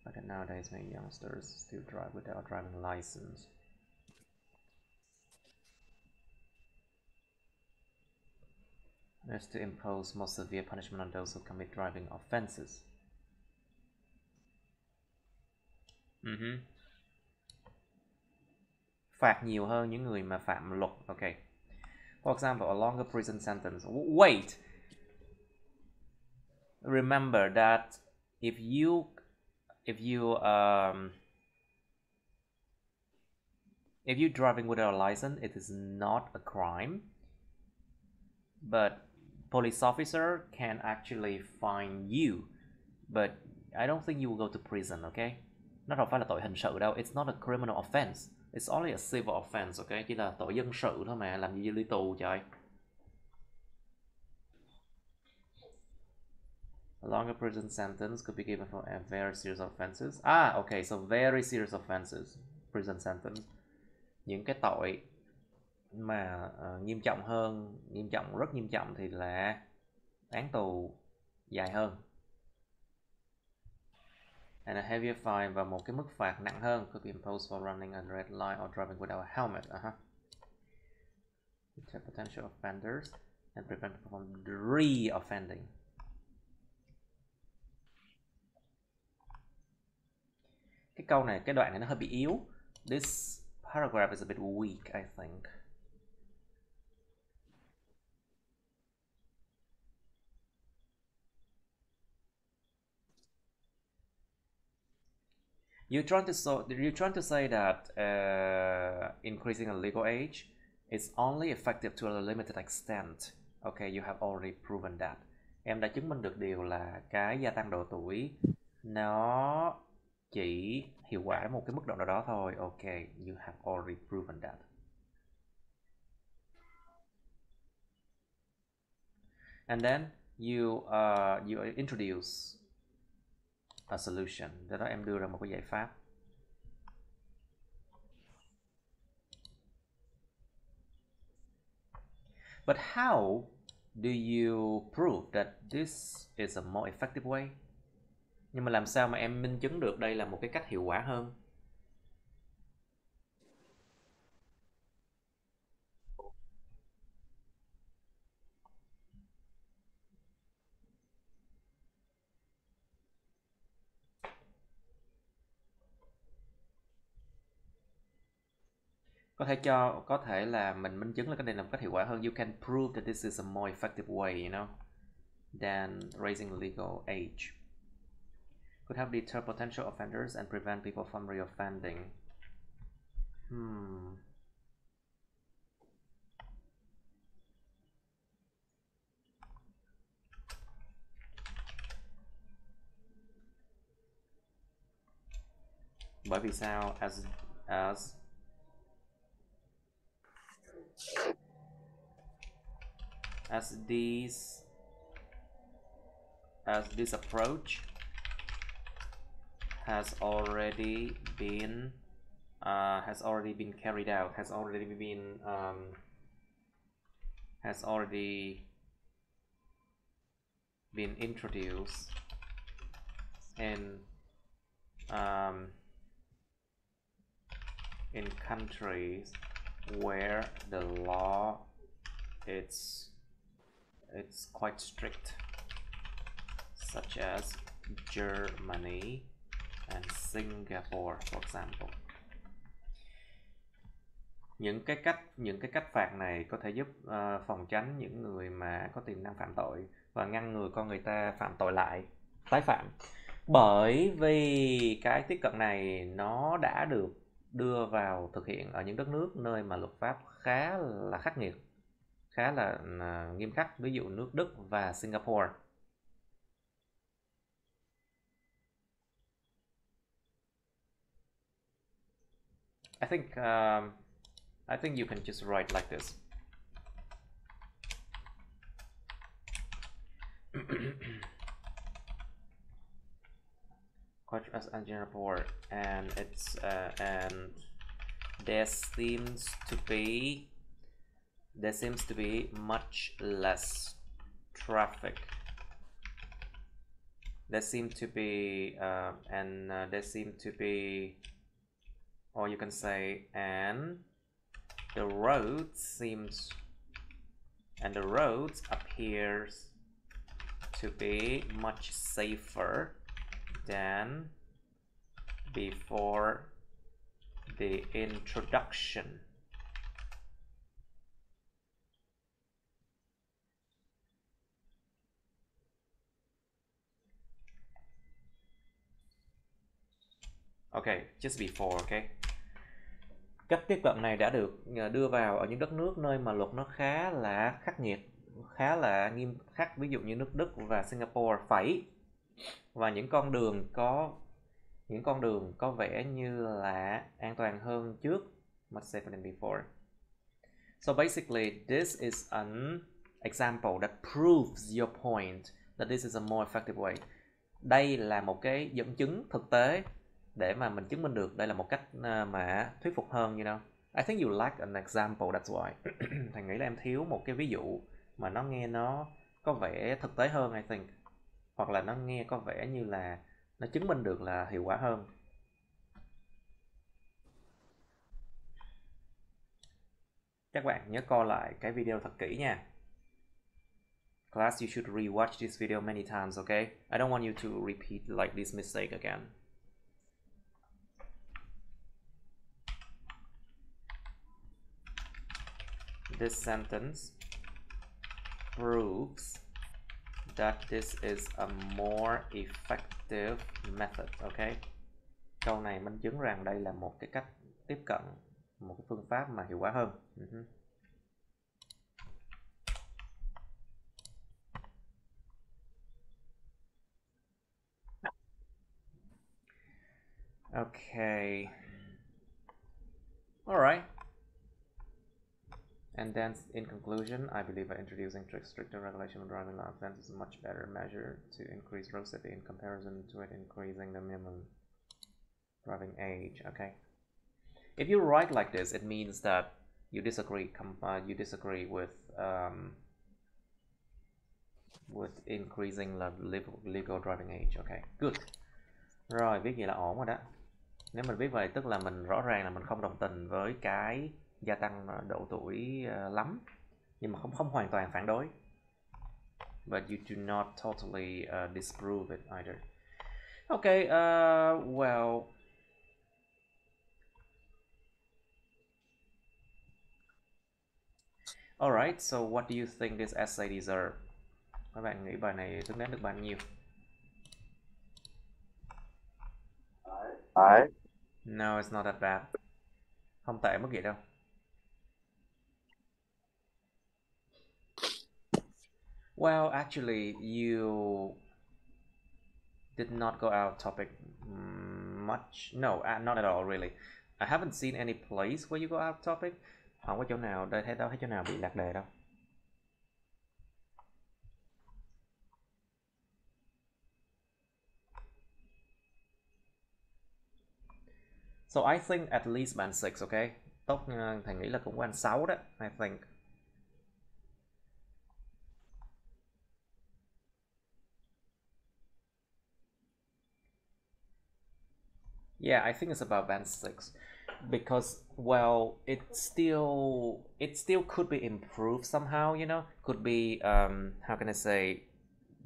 But nowadays many youngsters still drive without a driving license. There's to impose more severe punishment on those who commit driving offenses. Phạt nhiều hơn những người mà phạm luật. Okay. For example, a longer prison sentence. Wait. Remember that if you driving without a license, it is not a crime. But police officer can actually fine you. But I don't think you will go to prison, okay? Nó không phải là tội hình sự đâu. It's not a criminal offense. It's only a civil offense, ok? Chỉ là tội dân sự thôi mà, làm gì đi tù trời. A longer prison sentence could be given for a very serious offenses. Okay, so very serious offenses. Prison sentence. Những cái tội mà nghiêm trọng hơn, rất nghiêm trọng thì là án tù dài hơn. And a heavier fine, và một cái mức phạt nặng hơn could be imposed for running a red light or driving without a helmet. Deter potential offenders and prevent them from re-offending. Cái câu này, cái đoạn này nó hơi bị yếu. This paragraph is a bit weak, I think. You're trying to say that increasing a legal age is only effective to a limited extent. Okay, you have already proven that. Em đã chứng minh được điều là cái gia tăng độ tuổi nó chỉ hiệu quả ở một cái mức độ nào đó thôi. Okay, you have already proven that. And then you introduce a solution. Do đó em đưa ra một cái giải pháp. But how do you prove that this is a more effective way? Nhưng mà làm sao mà em minh chứng được đây là một cái cách hiệu quả hơn? Có thể là mình minh chứng là cái này là một cách hiệu quả hơn. You can prove that this is a more effective way, you know, than raising legal age. Could help deter potential offenders and prevent people from reoffending. Bởi vì sao? As this approach has already been carried out, has already been introduced in countries where the law it's quite strict, such as Germany and Singapore, for example. Những cái cách phạt này có thể giúp phòng tránh những người mà có tiềm năng phạm tội và ngăn ngừa con người ta phạm tội lại, tái phạm. Bởi vì cái tiếp cận này nó đã được đưa vào thực hiện ở những đất nước nơi mà luật pháp khá là khắc nghiệt, khá là nghiêm khắc, ví dụ nước Đức và Singapore. I think you can just write like this. Quite as a general report, and it's and there seems to be much less traffic. There seem to be or you can say, and the roads appears to be much safer than before the introduction. Okay, just before, okay. Cách tiếp cận này đã được đưa vào ở những đất nước nơi mà luật nó khá là khắc nghiệt, khá là nghiêm khắc, ví dụ như nước Đức và Singapore. Và những con đường có những con đường có vẻ như là an toàn hơn trước, much safer than before. So basically, this is an example that proves your point that this is a more effective way. Đây là một cái dẫn chứng thực tế để mà mình chứng minh được đây là một cách mà thuyết phục hơn, you know. I think you lack an example, that's why. Thành nghĩ là em thiếu một cái ví dụ mà nó nghe nó có vẻ thực tế hơn, I think. Hoặc là nó nghe có vẻ như là nó chứng minh được là hiệu quả hơn. Các bạn nhớ coi lại cái video thật kỹ nha. Class, you should rewatch this video many times, okay? I don't want you to repeat like this mistake again. This sentence proves that this is a more effective method, okay? Câu này minh chứng rằng đây là một cái cách tiếp cận, một cái phương pháp mà hiệu quả hơn. Okay. All right. And then, in conclusion, I believe that introducing stricter regulation of driving law offense is a much better measure to increase road safety in comparison to it increasing the minimum driving age. Okay. If you write like this, it means that you disagree. You disagree with increasing the legal driving age. Okay. Good. Rồi, viết vậy là ổn rồi đó. Nếu mình viết vậy tức là mình rõ ràng là mình không đồng tình với cái gia tăng độ tuổi lắm, nhưng mà không hoàn toàn phản đối. But you do not totally disprove it either. Okay, well, alright, so what do you think this essay deserves? Các bạn nghĩ bài này xứng đáng được bao nhiêu? No, it's not that bad. Không tệ mức vậy đâu. Well, actually, you did not go out topic much. No, not at all, really. I haven't seen any place where you go out topic. Không có chỗ nào, thấy chỗ nào bị lạc đề đâu. So I think at least band 6, okay? Tốt, Thành nghĩ là cũng band 6 đó, I think. Yeah, I think it's about band 6 because, well, it still could be improved somehow, you know. Could be how can I say,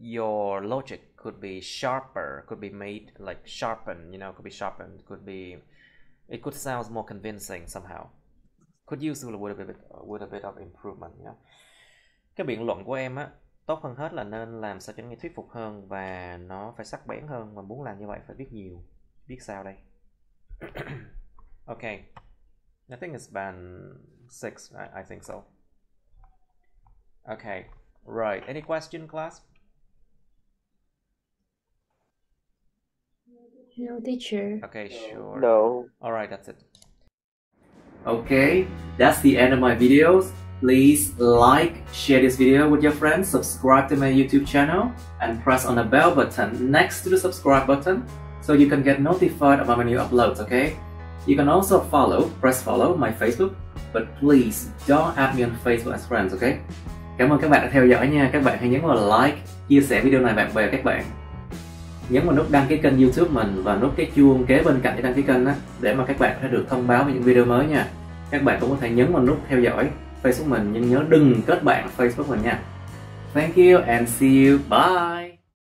your logic could be sharper, could be made like sharpened, you know, could be sharpened, it could sound more convincing somehow. Could use with a bit of improvement, you know. Cái biện luận của em á, tốt hơn hết là nên làm sao cho nó nghe thuyết phục hơn và nó phải sắc bén hơn, mà muốn làm như vậy phải viết nhiều. Viết sao đây? Okay, I think it's band 6, I think so. Okay, right, any question, class? No, teacher. Okay, sure. No. Alright, that's it. Okay, that's the end of my videos. Please like, share this video with your friends, subscribe to my YouTube channel, and press on the bell button next to the subscribe button so you can get notified about my new uploads, okay? You can also press follow my Facebook, but please don't add me on Facebook as friends, okay? Cảm ơn các bạn đã theo dõi nha. Các bạn hãy nhấn vào like, chia sẻ video này bạn bè các bạn. Nhấn vào nút đăng ký kênh YouTube mình và nút cái chuông kế bên cạnh cái đăng ký kênh đó, để mà các bạn có thể được thông báo về những video mới nha. Các bạn cũng có thể nhấn vào nút theo dõi Facebook mình, nhưng nhớ đừng kết bạn Facebook mình nha. Thank you and see you. Bye.